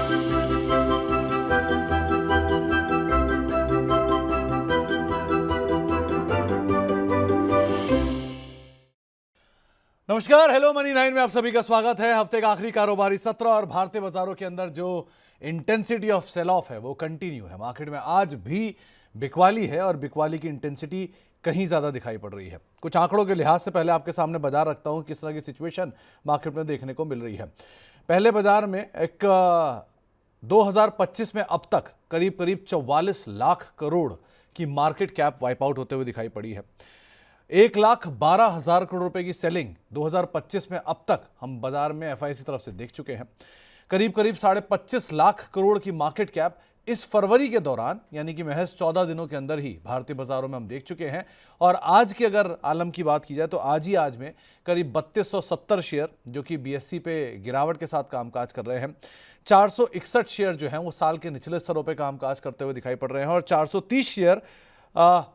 नमस्कार, hello money 9 में आप सभी का स्वागत है। हफ्ते का आखिरी कारोबारी सत्र और भारतीय बाजारों के अंदर जो इंटेंसिटी ऑफ सेल ऑफ है वो कंटिन्यू है। मार्केट में आज भी बिकवाली है और बिकवाली की इंटेंसिटी कहीं ज़्यादा दिखाई पड़ रही है। कुछ आंकड़ों के लिहाज से पहले आपके सामने बाजार रखता हूँ, किस तरह की सिचुएशन मार्केट में देखने को मिल रही है। पहले बाजार में एक 2025 में अब तक करीब करीब 44 लाख करोड़ की मार्केट कैप वाइप आउट होते हुए दिखाई पड़ी है। 1,12,000 करोड़ रुपए की सेलिंग 2025 में अब तक हम बाजार में एफआईसी तरफ से देख चुके हैं। करीब करीब 25.5 लाख करोड़ की मार्केट कैप इस फरवरी के दौरान, यानी कि महज 14 दिनों के अंदर ही भारतीय बाजारों में हम देख चुके हैं। और आज की अगर आलम की बात की जाए तो आज में करीब 3270 शेयर जो कि बीएसई पे गिरावट के साथ कामकाज कर रहे हैं। 461 शेयर जो हैं वो साल के निचले स्तरों पर कामकाज करते हुए दिखाई पड़ रहे हैं और 430 शेयर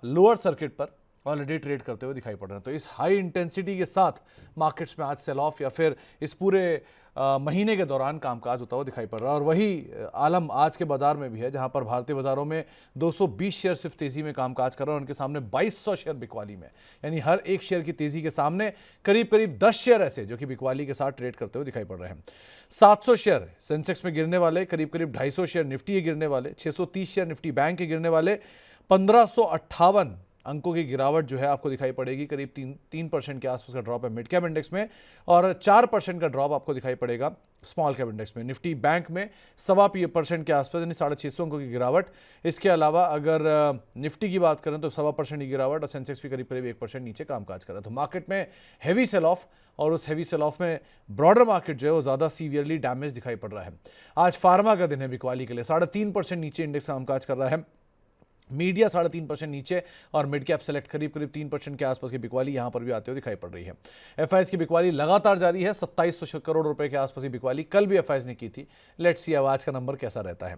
लोअर सर्किट पर ऑलरेडी ट्रेड करते हुए दिखाई पड़ रहे हैं। तो इस हाई इंटेंसिटी के साथ मार्केट्स में आज सेल ऑफ या फिर इस पूरे महीने के दौरान कामकाज होता हुआ दिखाई पड़ रहा है। और वही आलम आज के बाजार में भी है, जहां पर भारतीय बाजारों में 220 शेयर सिर्फ तेजी में कामकाज कर रहे हैं और उनके सामने 2200 शेयर बिकवाली में, यानी हर एक शेयर की तेजी के सामने करीब करीब 10 शेयर ऐसे जो कि बिकवाली के साथ ट्रेड करते हुए दिखाई पड़ रहे हैं। 700 शेयर सेंसेक्स में गिरने वाले, करीब करीब 250 शेयर निफ्टी के गिरने वाले, 630 शेयर निफ्टी बैंक के गिरने वाले, 1558 अंकों की गिरावट जो है आपको दिखाई पड़ेगी। करीब 3% के आसपास का ड्रॉप है मिड कैप इंडेक्स में और 4% का ड्रॉप आपको दिखाई पड़ेगा स्मॉल कैप इंडेक्स में। निफ्टी बैंक में 1.25% के आसपास, यानी 650 अंकों की गिरावट। इसके अलावा अगर निफ्टी की बात करें तो 1.25% की गिरावट और सेंसेक्स भी करीब करीब 1% नीचे कामकाज कर रहा है। तो मार्केट में हैवी सेल ऑफ, और उस हैवी सेल ऑफ में ब्रॉडर मार्केट जो है वो ज़्यादा सीवियरली डैमेज दिखाई पड़ रहा है। आज फार्मा का दिन है बिकवाली के लिए। 3.5% नीचे इंडेक्स कामकाज कर रहा है। मीडिया 3.5% नीचे और मिड कैप सेलेक्ट करीब करीब 3% के आसपास की बिकवाली यहां पर भी आते हुए दिखाई पड़ रही है। एफआईएस की बिकवाली लगातार जारी है। 2700 करोड़ रुपए के आसपास की बिकवाली कल भी एफआईएस ने की थी। लेट्स सी अब आज का नंबर कैसा रहता है।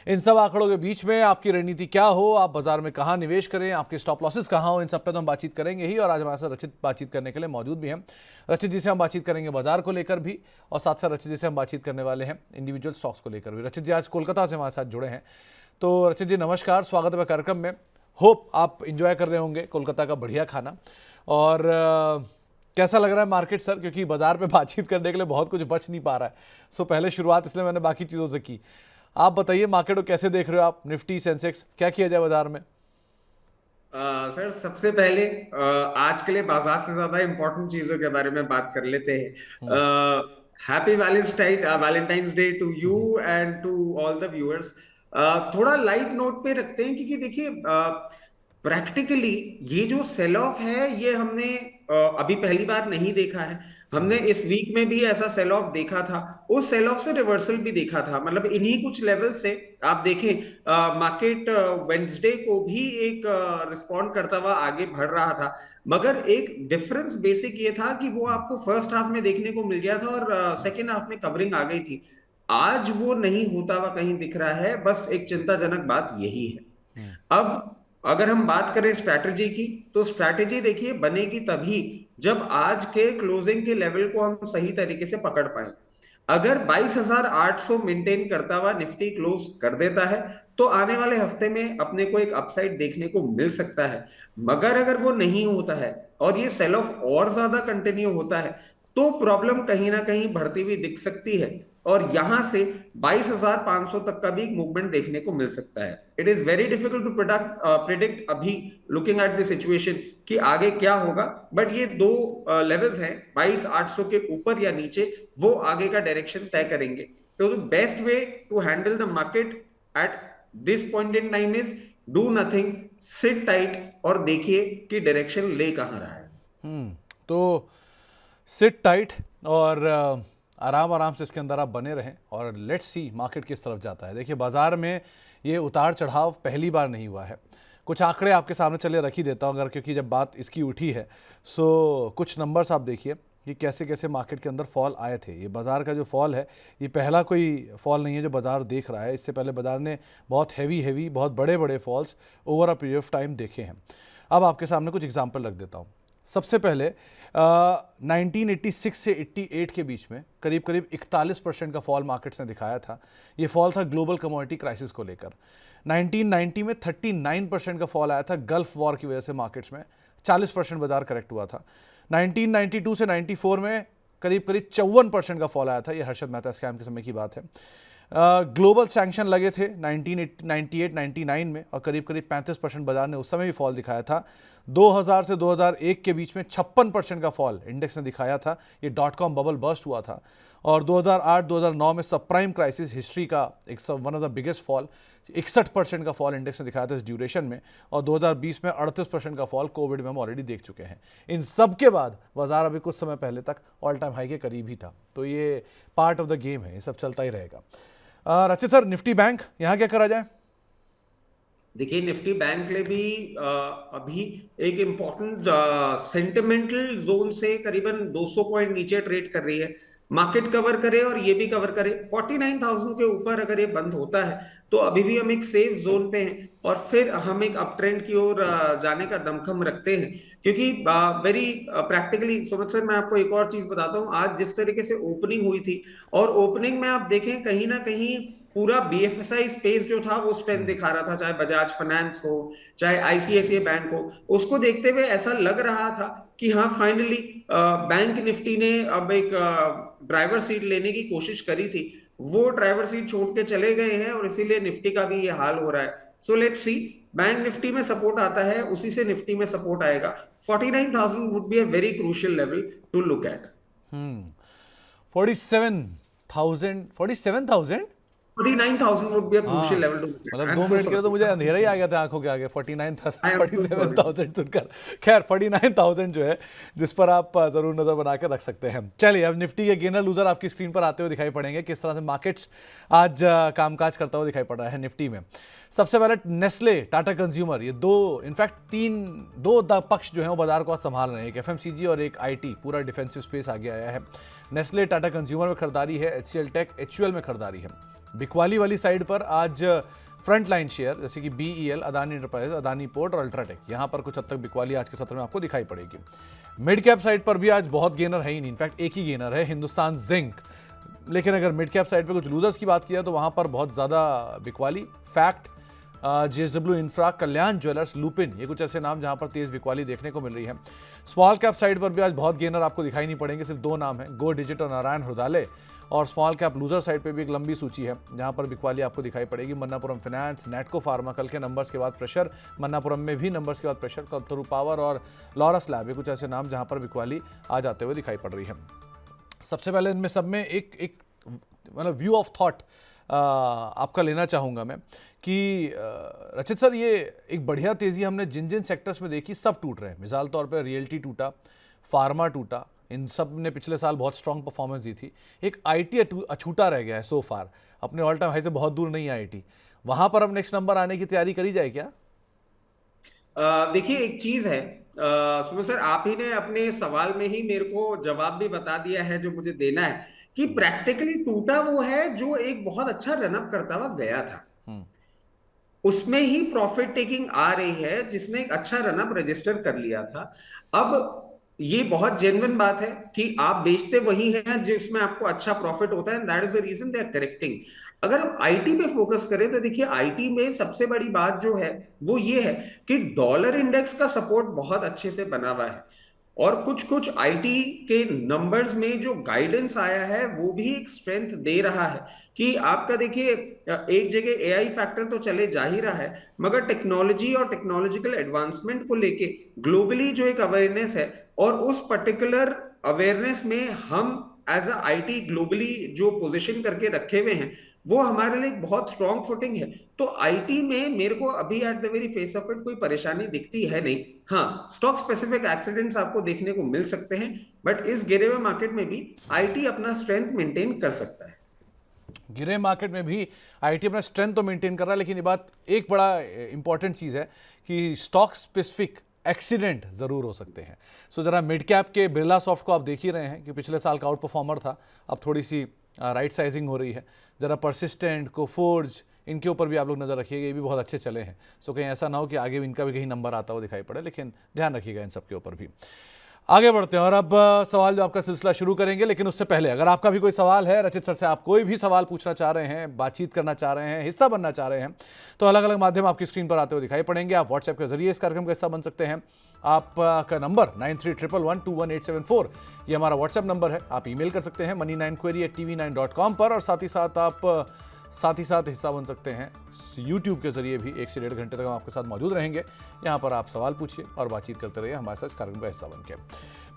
इन सब आंकड़ों के बीच में आपकी रणनीति क्या हो, आप बाजार में कहां निवेश करें, आपके स्टॉप लॉसेस कहां हो, इन सब पे तो हम बातचीत करेंगे ही। और आज हमारे साथ रचित बातचीत करने के लिए मौजूद भी हैं। रचित जी से हम बातचीत करेंगे बाजार को लेकर भी और साथ साथ रचित जी से हम बातचीत करने वाले हैं इंडिविजुअल स्टॉक्स को लेकर भी। रचित जी आज कोलकाता से हमारे साथ जुड़े हैं। तो रचित जी नमस्कार, स्वागत है कार्यक्रम में। होप आप इंजॉय कर रहे होंगे कोलकाता का बढ़िया खाना। और कैसा लग रहा है मार्केट सर, क्योंकि बाजार पे बातचीत करने के लिए बहुत कुछ बच नहीं पा रहा है। सो पहले शुरुआत इसलिए मैंने बाकी चीज़ों से की। आप बताइए मार्केट को कैसे देख रहे हो आप, निफ्टी सेंसेक्स क्या किया जाए बाजार में? सर सबसे पहले आज के लिए बाजार से ज्यादा इंपॉर्टेंट चीजों के बारे में बात कर लेते हैं। Happy Valentine's day to you and to all the viewers. थोड़ा लाइट नोट पे रखते हैं क्योंकि देखिए प्रैक्टिकली ये जो सेल ऑफ है ये हमने अभी पहली बार नहीं देखा है। हमने इस वीक में भी ऐसा सेल ऑफ देखा था, उस सेल ऑफ से रिवर्सल भी देखा था। मतलब इन्हीं कुछ लेवल से आप देखें मार्केट वेडनेसडे को भी एक रिस्पॉन्ड करता हुआ आगे बढ़ रहा था, मगर एक डिफरेंस बेसिक ये था कि वो आपको फर्स्ट हाफ में देखने को मिल गया था और सेकेंड हाफ में कवरिंग आ गई थी। आज वो नहीं होता हुआ कहीं दिख रहा है। बस एक चिंताजनक बात यही है। अब अगर हम बात करें स्ट्रैटेजी की, तो स्ट्रैटेजी देखिए बनेगी तभी जब आज के क्लोजिंग के लेवल को हम सही तरीके से पकड़ पाए। अगर 22,800 मेंटेन करता हुआ निफ्टी क्लोज कर देता है तो आने वाले हफ्ते में अपने को एक अपसाइड देखने को मिल सकता है। मगर अगर वो नहीं होता है और ये सेल ऑफ और ज्यादा कंटिन्यू होता है तो प्रॉब्लम कहीं ना कहीं बढ़ती हुई दिख सकती है और यहां से 22,500 तक का भी मूवमेंट देखने को मिल सकता है। It is very difficult to predict अभी लुकिंग एट द सिचुएशन कि आगे क्या होगा, बट ये दो लेवल्स हैं 22,800 के ऊपर या नीचे, वो आगे का डायरेक्शन तय करेंगे। तो best way to handle the market at this point in time is do nothing, sit tight और देखिए कि डायरेक्शन ले कहां रहा है। तो सिट टाइट और आराम आराम से इसके अंदर आप बने रहें और लेट्स सी मार्केट किस तरफ जाता है। देखिए बाजार में ये उतार चढ़ाव पहली बार नहीं हुआ है। कुछ आंकड़े आपके सामने चले रख ही देता हूँ अगर, क्योंकि जब बात इसकी उठी है। सो कुछ नंबर्स आप देखिए कि कैसे कैसे मार्केट के अंदर फॉल आए थे। ये बाजार का जो फॉल है ये पहला कोई फॉल नहीं है जो बाजार देख रहा है। इससे पहले बाजार ने बहुत हैवी बहुत बड़े बड़े falls over a period of time देखे हैं। अब आपके सामने कुछ एग्जाम्पल रख देता हूँ। सबसे पहले 1986 से 88 के बीच में करीब करीब 41% का फॉल मार्केट्स ने दिखाया था। ये फॉल था ग्लोबल कमोडिटी क्राइसिस को लेकर। 1990 में 39% का फॉल आया था गल्फ वॉर की वजह से मार्केट्स में, 40% बाजार करेक्ट हुआ था। 1992 से 94 में करीब करीब 54% का फॉल आया था, ये हर्षद मेहता स्कैम के समय की बात है। ग्लोबल सैंक्शन लगे थे 1998-99 में और करीब करीब 35% बाजार ने उस समय भी फॉल दिखाया था। 2000 से 2001 के बीच में 56% का फॉल इंडेक्स ने दिखाया था, ये .com बबल बर्स्ट हुआ था। और 2008-2009 में सब प्राइम क्राइसिस हिस्ट्री का एक one of the biggest fall, 61% का फॉल इंडेक्स ने दिखाया था इस ड्यूरेशन में। और 2020 में 38% का फॉल कोविड में हम ऑलरेडी देख चुके हैं। इन सब के बाद बाजार अभी कुछ समय पहले तक ऑल टाइम हाई के करीब ही था, तो ये पार्ट ऑफ द गेम है, ये सब चलता ही रहेगा। रचित सर, निफ्टी बैंक यहाँ क्या करा जाए? देखिए, निफ्टी बैंक ले भी अभी एक इम्पॉर्टेंट सेंटिमेंटल जोन से करीबन 200 पॉइंट नीचे ट्रेड कर रही है। मार्केट कवर करे और ये भी कवर करे, 49,000 के ऊपर अगर ये बंद होता है तो अभी भी हम एक सेफ जोन पे हैं और फिर हम एक अप ट्रेंड की ओर जाने का दमखम रखते हैं। क्योंकि वेरी प्रैक्टिकली सुमित सर, मैं आपको एक और चीज बताता हूँ। आज जिस तरीके से ओपनिंग हुई थी और ओपनिंग में आप देखें कहीं ना कहीं पूरा बीएफएसआई स्पेस जो था वो स्ट्रेंथ दिखा रहा था, चाहे बजाज फाइनेंस हो, चाहे आईसीआईसीआई बैंक हो। उसको देखते हुए ऐसा लग रहा था कि हाँ, फाइनली बैंक निफ्टी ने अब एक ड्राइवर सीट लेने की कोशिश करी थी, वो ड्राइवर सीट छोड़ के चले गए हैं और इसीलिए निफ्टी का भी ये हाल हो रहा है। So let's see, bank Nifty में सपोर्ट आता है, उसी से निफ्टी में सपोर्ट आएगा। 49,000 would be a very crucial level to look at. 47,000 47,000 49,000 would be a crucial level to look at. मतलब I'm 2 so मिनट के लिए तो sorry. मुझे अंधेरा ही आ गया था आंखों के आगे। 49,000 I am so sorry. 47,000 सुनकर। खैर 49,000 जो है जिस पर आप जरूर नजर बना के रख सकते हैं। चलिए, अब निफ्टी के गेनर लूजर आपकी स्क्रीन पर आते हुए दिखाई पड़ेंगे, किस तरह से मार्केट्स आज कामकाज करता हुआ दिखाई पड़ रहा है निफ्टी में। सबसे पहले नेस्ले, टाटा कंज्यूमर, ये दो पक्ष जो है वो बाजार को आज संभाल रहे हैं। एक एफएमसीजी और एक आईटी, पूरा डिफेंसिव स्पेस आगे आया है। नेस्ले टाटा कंज्यूमर में खरीदारी है, एचसीएल टेक एचयूएल में खरीदारी है। बिकवाली वाली साइड पर आज फ्रंट लाइन शेयर जैसे कि BEL, Adani enterprise, Adani port और अल्ट्राटेक, यहां पर कुछ हद तक बिकवाली आज के सत्र में आपको दिखाई पड़ेगी। मिड कैप साइड पर भी आज बहुत गेनर है ही नहीं, इनफैक्ट एक ही गेनर है, हिंदुस्तान जिंक। लेकिन अगर मिड कैप साइड पर कुछ लूजर्स की बात किया तो वहां पर बहुत ज्यादा बिकवाली, फैक्ट, जेएसडब्ल्यू इंफ्रा, कल्याण ज्वेलर्स, लुपिन, ये कुछ ऐसे नाम जहां पर तेज बिकवाली देखने को मिल रही है। स्मॉल कैप साइड पर भी आज बहुत गेनर आपको दिखाई नहीं पड़ेंगे, सिर्फ दो नाम है, गो डिजिट और नारायण हृदयालय। और स्मॉल कैप लूजर साइड पे भी एक लंबी सूची है जहां पर बिकवाली आपको दिखाई पड़ेगी। मन्नापुरम फाइनेंस, नेटको फार्मा, कल के नंबर्स के बाद प्रेशर, मन्नापुरम में भी नंबर्स के बाद प्रेशर, कल्तरू पावर और लॉरस लैब, ये कुछ ऐसे नाम जहां पर बिकवाली आ जाते हुए दिखाई पड़ रही है। सबसे पहले इनमें सब में एक मतलब व्यू ऑफ थॉट आपका लेना चाहूँगा मैं कि रचित सर, ये एक बढ़िया तेज़ी हमने जिन जिन सेक्टर्स में देखी सब टूट रहे हैं। मिसाल तौर पर रियल्टी टूटा, फार्मा टूटा, इन सब ने पिछले साल बहुत स्ट्रांग परफॉर्मेंस दी थी। एक आईटी अछूता रह गया है सो फार, अपने ऑल टाइम हाई से बहुत दूर नहीं है आईटी। वहां पर अब नेक्स्ट नंबर आने की तैयारी करी जाए क्या? देखिए, एक चीज है सुमित सर, आप ही ने अपने सवाल में ही मेरे को जवाब भी बता दिया है जो मुझे देना है, कि प्रैक्टिकली टूटा वो है जो एक बहुत अच्छा रनअप करता हुआ गया था, उसमें ही प्रॉफिट टेकिंग आ रही है, जिसने एक अच्छा रनअप रजिस्टर कर लिया था। अब ये बहुत जेन्युइन बात है कि आप बेचते वही हैं जिसमें आपको अच्छा प्रॉफिट होता है, that is the reason they are correcting. अगर हम आईटी पे फोकस करें तो देखिए, आईटी में सबसे बड़ी बात जो है वो ये है कि डॉलर इंडेक्स का सपोर्ट बहुत अच्छे से बना हुआ है और कुछ कुछ आईटी के नंबर्स में जो गाइडेंस आया है वो भी एक स्ट्रेंथ दे रहा है कि आपका देखिए, एक जगह एआई फैक्टर तो चले जा ही रहा है, मगर टेक्नोलॉजी और टेक्नोलॉजिकल एडवांसमेंट को लेके ग्लोबली जो एक अवेयरनेस है और उस पर्टिकुलर अवेयरनेस में हम एज अ आईटी ग्लोबली जो पोजीशन करके रखे हुए हैं वो हमारे लिए बहुत स्ट्रॉन्ग फुटिंग है। तो आईटी में मेरे को अभी eight the very face of it कोई परेशानी दिखती है नहीं। हाँ, स्टॉक स्पेसिफिक एक्सीडेंट्स आपको देखने को मिल सकते हैं, बट इस गिरे हुए मार्केट में भी आईटी अपना स्ट्रेंथ मेंटेन कर सकता है। गिरे मार्केट में भी आईटी अपना स्ट्रेंथ तो मेंटेन कर रहा है, लेकिन ये बात एक बड़ा इंपॉर्टेंट चीज़ है कि स्टॉक स्पेसिफिक एक्सीडेंट ज़रूर हो सकते हैं। सो ज़रा मिड कैप के बिरला सॉफ्ट को आप देख ही रहे हैं कि पिछले साल का आउट परफॉर्मर था, अब थोड़ी सी राइट साइजिंग हो रही है। ज़रा परसिस्टेंट, कोफोर्ज, इनके ऊपर भी आप लोग नज़र रखिएगा, ये भी बहुत अच्छे चले हैं। सो कहीं ऐसा ना हो कि आगे इनका भी कहीं नंबर आता हुआ दिखाई पड़े, लेकिन ध्यान रखिएगा इन सब के ऊपर भी। आगे बढ़ते हैं और अब सवाल जो आपका सिलसिला शुरू करेंगे, लेकिन उससे पहले अगर आपका भी कोई सवाल है रचित सर से, आप कोई भी सवाल पूछना चाह रहे हैं, बातचीत करना चाह रहे हैं, हिस्सा बनना चाह रहे हैं, तो अलग अलग माध्यम आपकी स्क्रीन पर आते हुए दिखाई पड़ेंगे। आप व्हाट्सएप के जरिए इस कार्यक्रम का हिस्सा बन सकते हैं। आपका नंबर 9311121874, ये हमारा व्हाट्सएप नंबर है। आप ईमेल कर सकते हैं money9query@tv9.com पर, और साथ ही साथ हिस्सा बन सकते हैं यूट्यूब के जरिए भी। 1 से 1.5 घंटे तक हम आपके साथ मौजूद रहेंगे। यहाँ पर आप सवाल पूछिए और बातचीत करते रहिए हमारे साथ इस कार्यक्रम का हिस्सा बन के।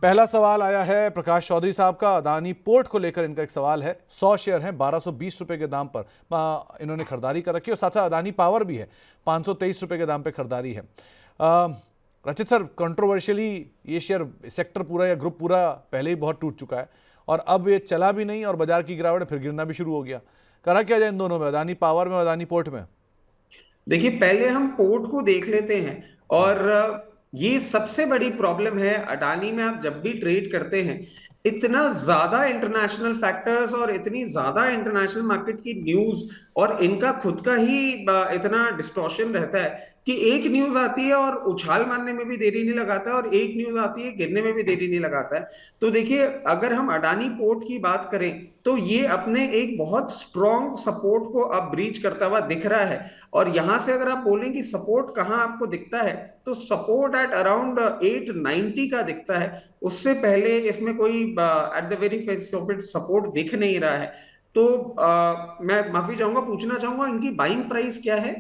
पहला सवाल आया है प्रकाश चौधरी साहब का। अदानी पोर्ट को लेकर इनका एक सवाल है। 100 शेयर हैं 1220 रुपए के दाम पर इन्होंने खरीदारी कर रखी है, और साथ साथ अदानी पावर भी है, 523 रुपए के दाम पर खरीदारी है। रचित सर, कंट्रोवर्शियली ये शेयर सेक्टर पूरा या ग्रुप पूरा पहले ही बहुत टूट चुका है, और अब ये चला भी नहीं और बाजार की गिरावट फिर गिरना भी शुरू हो गया। करा क्या जाए इन दोनों में, अदानी पावर में और अदानी पोर्ट में? देखिए, पहले हम पोर्ट को देख लेते हैं। और ये सबसे बड़ी प्रॉब्लम है अडानी में। आप जब भी ट्रेड करते हैं, इतना ज्यादा इंटरनेशनल फैक्टर्स और इतनी ज्यादा इंटरनेशनल मार्केट की न्यूज और इनका खुद का ही इतना डिस्टॉर्शन रहता है कि एक न्यूज आती है और उछाल मारने में भी देरी नहीं लगाता है, और एक न्यूज आती है गिरने में भी देरी नहीं लगाता है। तो देखिए, अगर हम अडानी पोर्ट की बात करें तो ये अपने एक बहुत स्ट्रॉन्ग सपोर्ट को अब ब्रीच करता हुआ दिख रहा है। और यहां से अगर आप बोलें कि सपोर्ट कहां आपको दिखता है, तो सपोर्ट एट अराउंड 890 का दिखता है। उससे पहले इसमें कोई eight the very face of it support दिख नहीं रहा है। तो मैं माफी चाहूंगा, पूछना चाहूंगा इनकी बाइंग प्राइस क्या है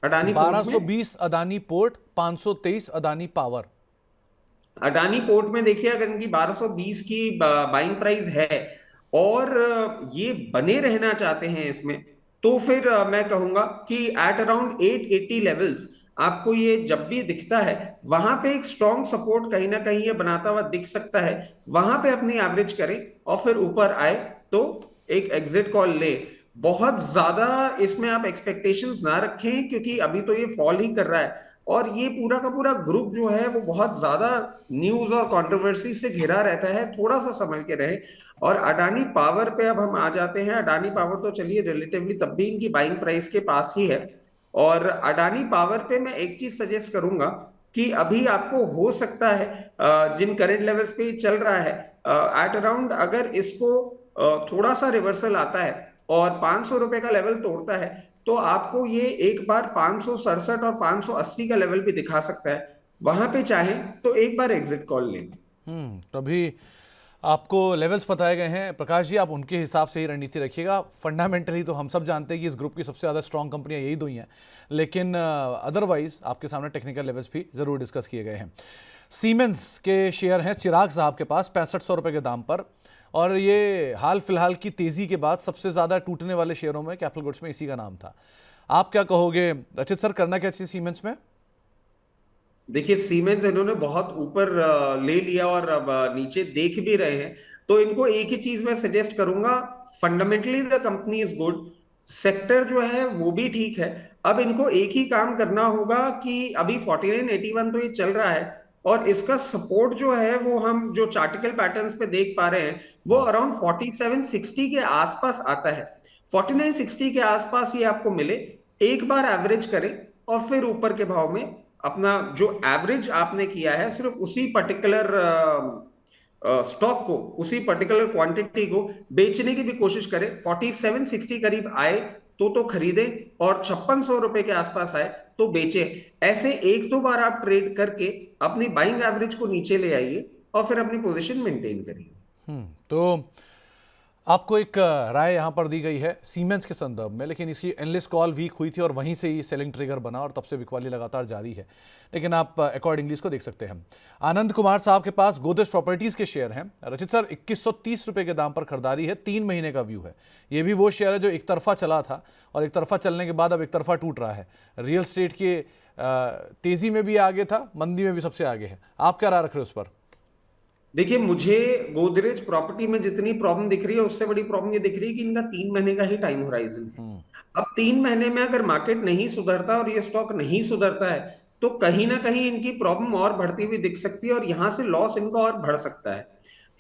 अडानी पोर्ट में? 1220 Adani port, 523 Adani power. Adani port में देखिए, अगर इनकी 1220 की बाइंग प्राइस है और ये बने रहना चाहते हैं इसमें, तो फिर मैं कहूंगा कि एट अराउंड 880 लेवल्स आपको ये जब भी दिखता है, वहां पे एक स्ट्रॉन्ग सपोर्ट कहीं ना कहीं ये बनाता हुआ दिख सकता है। वहां पे अपनी एवरेज करें और फिर ऊपर आए तो एक एग्जिट कॉल ले। बहुत ज्यादा इसमें आप एक्सपेक्टेशंस ना रखें, क्योंकि अभी तो ये फॉल ही कर रहा है और ये पूरा का पूरा ग्रुप जो है वो बहुत ज्यादा न्यूज और कंट्रोवर्सी से घिरा रहता है। थोड़ा सा संभल के रहे। और अडानी पावर पे अब हम आ जाते हैं। अडानी पावर तो चलिए रिलेटिवली तब भी इनकी बाइंग प्राइस के पास ही है। और अडानी पावर पे मैं एक चीज सजेस्ट करूंगा कि अभी आपको हो सकता है जिन करेंट लेवल्स पे चल रहा है, एट अराउंड अगर इसको थोड़ा सा रिवर्सल आता है और 500 रुपए का लेवल तोड़ता है, तो आपको ये एक बार 567 और 580 का लेवल भी दिखा सकता है। वहां पे चाहे तो एक बार एग्जिट कॉल लें। तभी आपको लेवल्स बताए गए हैं प्रकाश जी, आप उनके हिसाब से ही रणनीति रखिएगा। फंडामेंटली तो हम सब जानते हैं कि इस ग्रुप की सबसे ज़्यादा स्ट्रॉन्ग कंपनियां यही दो ही हैं, लेकिन अदरवाइज आपके सामने टेक्निकल लेवल्स भी ज़रूर डिस्कस किए गए हैं। सीमेंस के शेयर हैं चिराग साहब के पास 6500 रुपये के दाम पर, और ये हाल फिलहाल की तेज़ी के बाद सबसे ज़्यादा टूटने वाले शेयरों में कैपिटल गुड्स में इसी का नाम था। आप क्या कहोगे रचित सर, करना क्या चाहिए सीमेंस में? देखिए, सीमेंस इन्होंने बहुत ऊपर ले लिया और अब नीचे देख भी रहे हैं। तो इनको एक ही चीज मैं सजेस्ट करूंगा, fundamentally the company is good, sector जो है वो भी ठीक है। अब इनको एक ही काम करना होगा कि अभी 4981 तो ये चल रहा है, और इसका सपोर्ट जो है वो हम जो चार्टिकल पैटर्न्स पे देख पा रहे हैं वो अराउंड 4760 के आसपास आता है। 4960 के आसपास ये आपको मिले, एक बार एवरेज करें और फिर ऊपर के भाव में अपना जो एवरेज आपने किया है सिर्फ उसी पर्टिकुलर स्टॉक को, उसी पर्टिकुलर क्वांटिटी को बेचने की भी कोशिश करें। 4760 करीब आए तो खरीदें, और 5600 रुपए के आसपास आए तो बेचे। ऐसे एक दो बार आप ट्रेड करके अपनी बाइंग एवरेज को नीचे ले आइए और फिर अपनी पोजीशन मेंटेन करिए। तो आपको एक राय यहाँ पर दी गई है सीमेंस के संदर्भ में, लेकिन इसी एनालिस्ट कॉल वीक हुई थी और वहीं से ही सेलिंग ट्रिगर बना और तब से बिकवाली लगातार जारी है, लेकिन आप अकॉर्डिंगली इसको देख सकते हैं। आनंद कुमार साहब के पास गोदरेज प्रॉपर्टीज़ के शेयर हैं रचित सर, 2130 रुपये के दाम पर खरीदारी है, 3 महीने का व्यू है। ये भी वो शेयर है जो एक तरफा चला था और एक तरफा चलने के बाद अब एक तरफा टूट रहा है। रियल स्टेट के तेज़ी में भी आगे था, मंदी में भी सबसे आगे है। आप क्या राय रख रहे हो उस पर? देखिए, मुझे गोदरेज प्रॉपर्टी में जितनी प्रॉब्लम दिख रही है उससे बड़ी प्रॉब्लम ये दिख रही है कि इनका 3 महीने का ही टाइम होराइजन है। अब 3 महीने में अगर मार्केट नहीं सुधरता और ये स्टॉक नहीं सुधरता है तो कहीं ना कहीं इनकी प्रॉब्लम और बढ़ती हुई दिख सकती है और यहां से लॉस इनका और बढ़ सकता है।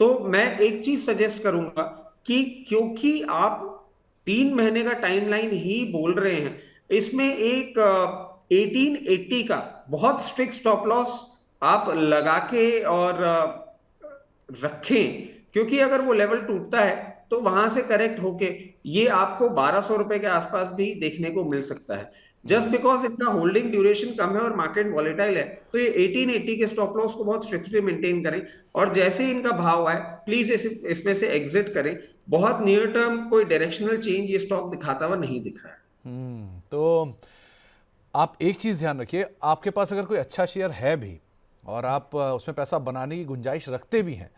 तो मैं एक चीज सजेस्ट करूंगा कि क्योंकि आप 3 महीने का टाइमलाइन ही बोल रहे हैं। इसमें एक 1880 का बहुत स्ट्रिक्ट स्टॉप लॉस आप लगा के और रखें, क्योंकि अगर वो लेवल टूटता है तो वहां से करेक्ट होके ये आपको 1200 रुपए के आसपास भी देखने को मिल सकता है। जस्ट बिकॉज इनका होल्डिंग ड्यूरेशन कम है और मार्केट वॉलेटाइल है, तो ये 1880 के स्टॉप लॉस को बहुत स्ट्रिक्टली मेंटेन करें, और जैसे ही इनका भाव आए प्लीज इसमें से एग्जिट करें। बहुत नियर टर्म कोई डायरेक्शनल चेंज ये स्टॉक दिखाता हुआ नहीं दिख रहा है। तो आप एक चीज़ ध्यान रखिए, आपके पास अगर कोई अच्छा शेयर है भी और आप उसमें पैसा बनाने की गुंजाइश रखते भी हैं,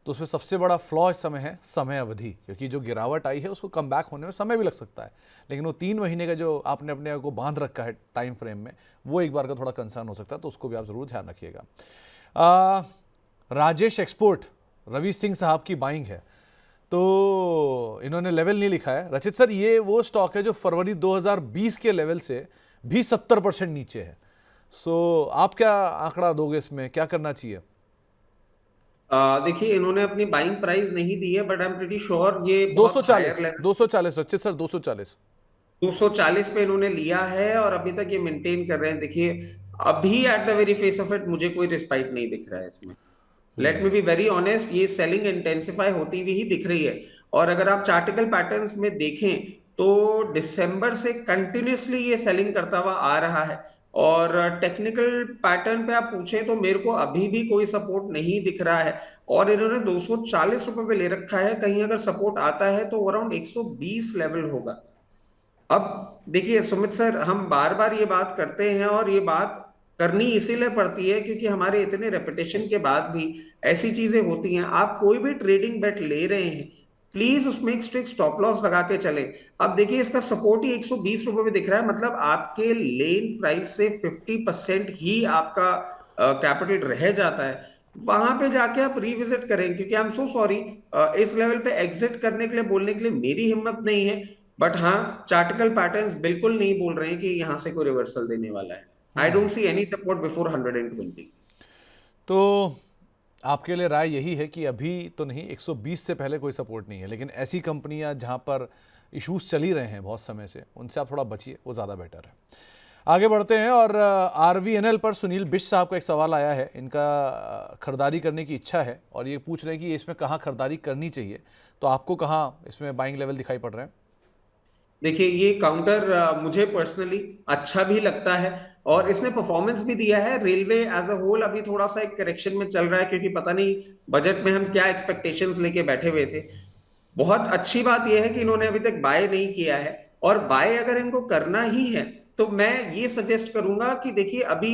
तो उसमें सबसे बड़ा फ्लॉ इस समय है समय अवधि, क्योंकि जो गिरावट आई है उसको कम बैक होने में समय भी लग सकता है, लेकिन वो 3 महीने का जो आपने अपने को बांध रखा है टाइम फ्रेम में, वो एक बार का थोड़ा कंसर्न हो सकता है, तो उसको भी आप ज़रूर ध्यान रखिएगा। राजेश एक्सपोर्ट, रवि सिंह साहब की बाइंग है, तो इन्होंने लेवल नहीं लिखा है। रचित सर, ये वो स्टॉक है जो फरवरी 2020 के लेवल से भी 70% नीचे है। सो आप क्या आंकड़ा दोगे इसमें, क्या करना चाहिए? देखिए, इन्होंने अपनी बाइंग प्राइस नहीं दी है, but I am pretty sure ये बहुत 240, हायर लेवल 240 रचित सर, 240। 240 पे इन्होंने लिया है और अभी तक ये मेंटेन कर रहे हैं। देखिए, अभी eight the very face of it मुझे कोई रिस्पाइट नहीं दिख रहा है इसमें। Let me be very honest, ये सेलिंग इंटेंसिफाई होती हुई ही दिख रही है। और अगर आप चार्टिकल पैटर्न्स में देखें तो दिसंबर से कंटिन्यूसली ये सेलिंग करता हुआ आ रहा है। और टेक्निकल पैटर्न पे आप पूछें तो मेरे को अभी भी कोई सपोर्ट नहीं दिख रहा है। और इन्होंने 240 रुपए पे ले रखा है, कहीं अगर सपोर्ट आता है तो अराउंड 120 लेवल होगा। अब देखिए सुमित सर, हम बार बार ये बात करते हैं और ये बात करनी इसीलिए पड़ती है क्योंकि हमारे इतने रेपिटेशन के बाद भी ऐसी चीजें होती हैं। आप कोई भी ट्रेडिंग बेट ले रहे हैं, प्लीज उसमें एक स्ट्रिक्ट स्टॉप लॉस लगा के चले। अब देखिए, इसका सपोर्ट ही 120 रुपए में दिख रहा है, मतलब आपके लेन प्राइस से 50% ही आपका कैपिटल रह जाता है। वहां पे जाके आप रिविजिट करें, क्योंकि आई एम सो सॉरी, इस लेवल पे एग्जिट करने के लिए बोलने के लिए मेरी हिम्मत नहीं है। बट हाँ, चार्टिकल पैटर्न्स बिल्कुल नहीं बोल रहे हैं कि यहां से कोई रिवर्सल देने वाला है। I don't see any support before 120। तो आपके लिए राय यही है कि अभी तो नहीं, 120 से पहले कोई सपोर्ट नहीं है, लेकिन ऐसी कंपनियां जहां पर इश्यूज चल ही रहे हैं बहुत समय से, उनसे आप थोड़ा बचिए, वो ज़्यादा बेटर है। आगे बढ़ते हैं और RVNL पर सुनील बिश साहब का एक सवाल आया है। इनका खरीदारी करने की इच्छा है और ये पूछ रहे हैं कि इसमें कहाँ खरीदारी करनी चाहिए, तो आपको कहाँ इसमें बाइंग लेवल दिखाई पड़ रहे हैं? देखिए, ये काउंटर मुझे पर्सनली अच्छा भी लगता है और इसने परफॉर्मेंस भी दिया है। रेलवे एज अ होल अभी थोड़ा सा एक करेक्शन में चल रहा है, क्योंकि पता नहीं बजट में हम क्या एक्सपेक्टेशंस लेके बैठे हुए थे। बहुत अच्छी बात यह है कि इन्होंने अभी तक बाय नहीं किया है, और बाय अगर इनको करना ही है तो मैं ये सजेस्ट करूंगा कि देखिए, अभी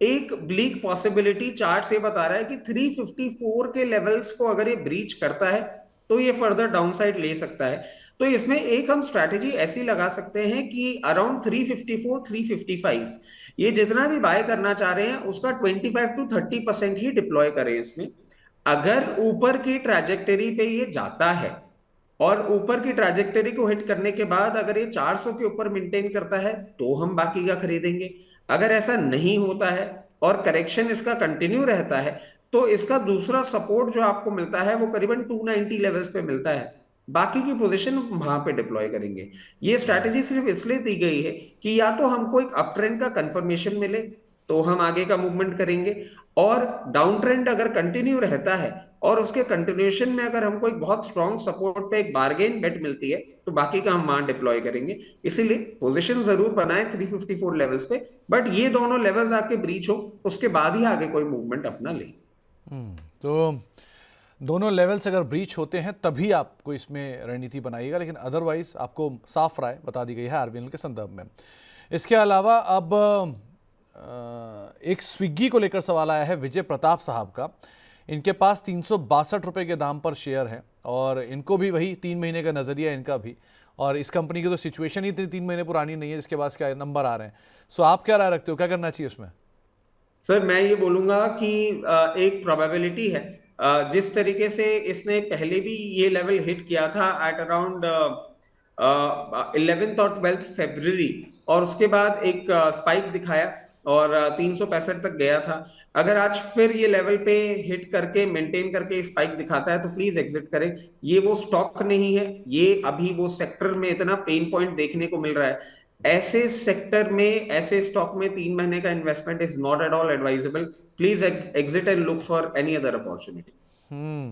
एक ब्लीक पॉसिबिलिटी चार्ट से बता रहा है कि 354 के लेवल्स को अगर ये ब्रीच करता है तो ये फर्दर डाउनसाइड ले सकता है। तो इसमें एक हम स्ट्रैटेजी ऐसी लगा सकते हैं कि अराउंड 354 355 ये जितना भी बाय करना चाह रहे हैं उसका 25 to 30% ही डिप्लॉय करें इसमें। अगर ऊपर की ट्रैजेक्टरी पे ये जाता है और ऊपर की ट्रैजेक्टरी को हिट करने के बाद अगर ये 400 के ऊपर मेंटेन करता है तो हम बाकी का खरीदेंगे। अगर ऐसा नहीं होता है और करेक्शन इसका कंटिन्यू रहता है तो इसका दूसरा सपोर्ट जो आपको मिलता है वो करीबन 290 लेवल्स पे मिलता है। बाकी की पोजीशन वहां पे डिप्लॉय करेंगे। ये स्ट्रैटेजी सिर्फ इसलिए दी गई है कि या तो हमको एक अप ट्रेंड का कंफर्मेशन मिले तो हम आगे का मूवमेंट करेंगे, और डाउन ट्रेंड अगर कंटिन्यू रहता है और उसके कंटिन्यूएशन में अगर हमको एक बहुत स्ट्रॉन्ग सपोर्ट पे एक बार्गेन बेट मिलती है तो बाकी का हम वहां डिप्लॉय करेंगे। इसीलिए पोजीशन जरूर बनाए 354 लेवल्स पे, बट ये दोनों लेवल्स आके ब्रीच हो उसके बाद ही आगे कोई मूवमेंट अपना ले। तो दोनों लेवल्स अगर ब्रीच होते हैं तभी आपको इसमें रणनीति बनाइएगा, लेकिन अदरवाइज आपको साफ राय बता दी गई है RVNL के संदर्भ में। इसके अलावा अब एक स्विग्गी को लेकर सवाल आया है विजय प्रताप साहब का। इनके पास 362 रुपये के दाम पर शेयर है और इनको भी वही 3 महीने का नज़रिया है इनका भी, और इस कंपनी की तो सिचुएशन ही इतनी 3 महीने पुरानी नहीं है जिसके पास क्या नंबर आ रहे हैं। सो आप क्या राय रखते हो, क्या करना चाहिए उसमें? सर, मैं ये बोलूंगा कि एक प्रोबेबिलिटी है, जिस तरीके से इसने पहले भी ये लेवल हिट किया था एट अराउंड 11th और 12th February, और उसके बाद एक स्पाइक दिखाया और 365 तक गया था। अगर आज फिर ये लेवल पे हिट करके मेंटेन करके स्पाइक दिखाता है तो प्लीज एग्जिट करें। ये वो स्टॉक नहीं है, ये अभी वो सेक्टर में इतना पेन पॉइंट देखने को मिल रहा है। ऐसे सेक्टर में, ऐसे स्टॉक में 3 महीने का investment is not at all advisable. Please exit and look for any other opportunity.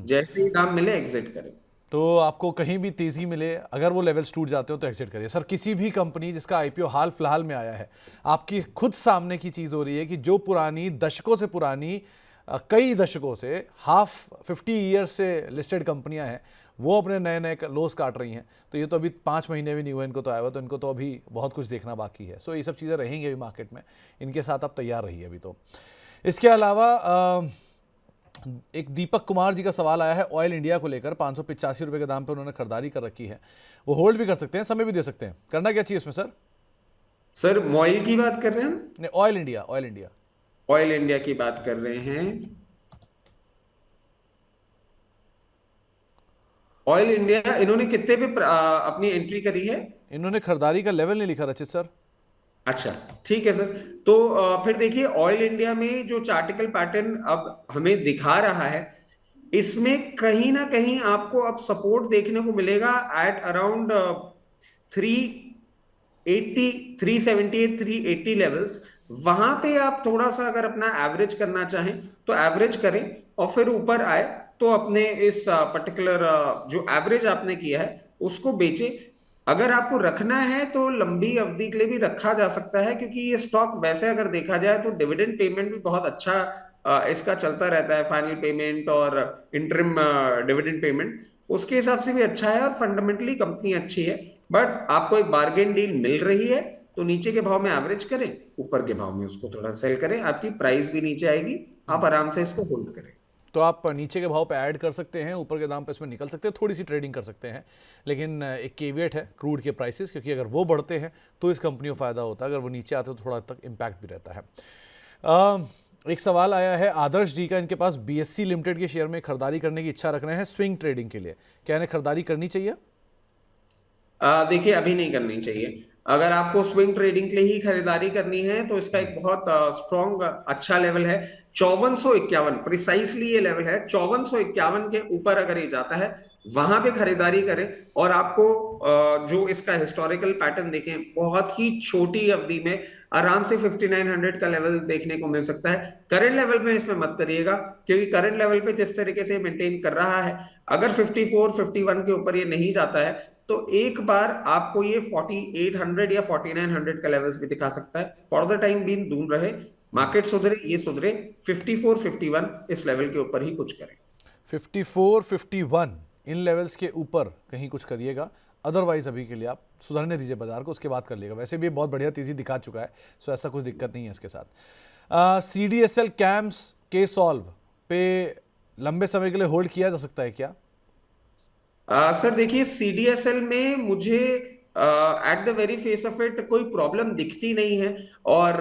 जैसे ही दाम मिले एग्जिट करें। तो आपको कहीं भी तेजी मिले, अगर वो लेवल्स टूट जाते हो तो एग्जिट करिए। सर, किसी भी कंपनी जिसका आईपीओ हाल फिलहाल में आया है, आपकी खुद सामने की चीज़ हो रही है कि जो पुरानी, दशकों से पुरानी, कई दशकों से, हाफ 50 ईयर्स से लिस्टेड कंपनियां हैं, वो अपने नए नए लोस काट रही हैं। तो ये तो अभी 5 महीने भी नहीं हुए इनको तो आया हुआ, तो इनको तो अभी बहुत कुछ देखना बाकी है। सो ये सब चीज़ें रहेंगी अभी मार्केट में, इनके साथ आप तैयार रहिए अभी तो। इसके अलावा एक दीपक कुमार जी का सवाल आया है ऑयल इंडिया को लेकर। 585 रुपये के दाम पे उन्होंने खरीदारी कर रखी है। वो होल्ड भी कर सकते हैं, समय भी दे सकते हैं, करना क्या चाहिए इसमें सर? सर मॉइल की बात कर रहे हैं हम? नहीं, oil India, oil India. Oil India की बात कर रहे हैं। ऑयल इंडिया इन्होंने कितने पे अपनी एंट्री करी है? इन्होंने खरीदारी का लेवल नहीं लिखा रचित सर। अच्छा, ठीक है सर। तो फिर देखिए ऑयल इंडिया में जो चार्टिकल पैटर्न अब हमें दिखा रहा है, इसमें कहीं ना कहीं आपको अब सपोर्ट देखने को मिलेगा एट अराउंड 380, 378, 380 लेवल्स। वहां पे आप थोड़ा सा अगर अपना एवरेज करना चाहें तो एवरेज करें, और फिर ऊपर आए तो अपने इस पर्टिकुलर जो एवरेज आपने किया है उसको बेचे। अगर आपको रखना है तो लंबी अवधि के लिए भी रखा जा सकता है, क्योंकि ये स्टॉक वैसे अगर देखा जाए तो डिविडेंड पेमेंट भी बहुत अच्छा इसका चलता रहता है। फाइनल पेमेंट और इंटरिम डिविडेंड पेमेंट उसके हिसाब से भी अच्छा है, और फंडामेंटली कंपनी अच्छी है। बट आपको एक बार्गेन डील मिल रही है तो नीचे के भाव में एवरेज करें, ऊपर के भाव में उसको थोड़ा सेल करें, आपकी प्राइस भी नीचे आएगी, आप आराम से इसको होल्ड करें। तो आप नीचे के भाव पे ऐड कर सकते हैं, ऊपर के दाम पे इसमें निकल सकते हैं, थोड़ी सी ट्रेडिंग कर सकते हैं। लेकिन एक केवियट है क्रूड के प्राइसेस, क्योंकि अगर वो बढ़ते हैं तो इस कंपनी को फ़ायदा होता है, अगर वो नीचे आते हैं तो थोड़ा तक इम्पैक्ट भी रहता है। एक सवाल आया है आदर्श जी का, इनके पास बीएससी लिमिटेड के शेयर में खरीदारी करने की इच्छा रख रहे हैं स्विंग ट्रेडिंग के लिए, क्या इन्हें खरीदारी करनी चाहिए? देखिए अभी नहीं करनी चाहिए। अगर आपको स्विंग ट्रेडिंग के लिए ही खरीदारी करनी है तो इसका एक बहुत स्ट्रॉन्ग अच्छा लेवल है 5451, प्रिसाइसली ये लेवल है 5451 के ऊपर अगर ये जाता है वहां पे खरीदारी करें। और आपको जो इसका हिस्टोरिकल पैटर्न देखें, बहुत ही छोटी अवधि में आराम से 5900 का लेवल देखने को मिल सकता है। करंट लेवल पे इसमें मत करिएगा, क्योंकि करंट लेवल पे जिस तरीके से मेंटेन कर रहा है, अगर 54 51 के ऊपर ये नहीं जाता है तो एक बार आपको ये 4800 या 4900 का लेवल्स भी दिखा सकता है। फॉर द टाइम बीइंग दूर रहे, मार्केट सुधरे, ये सुधरे, 54 51 इस लेवल के ऊपर ही कुछ करें। 54 51 इन लेवल्स के ऊपर कहीं कुछ करिएगा, अदरवाइज अभी के लिए आप सुधरने दीजिए बाजार को, उसके बाद कर लिएगा। वैसे भी बहुत बढ़िया तेजी दिखा चुका है, सो ऐसा कुछ दिक्कत नहीं है इसके साथ। CDSL कैम्स के सॉल्व पे लंबे समय के लिए होल्ड किया जा सकता है क्या? सर देखिए सीडीएसएल में मुझे at the very face of it कोई प्रॉब्लम दिखती नहीं है। और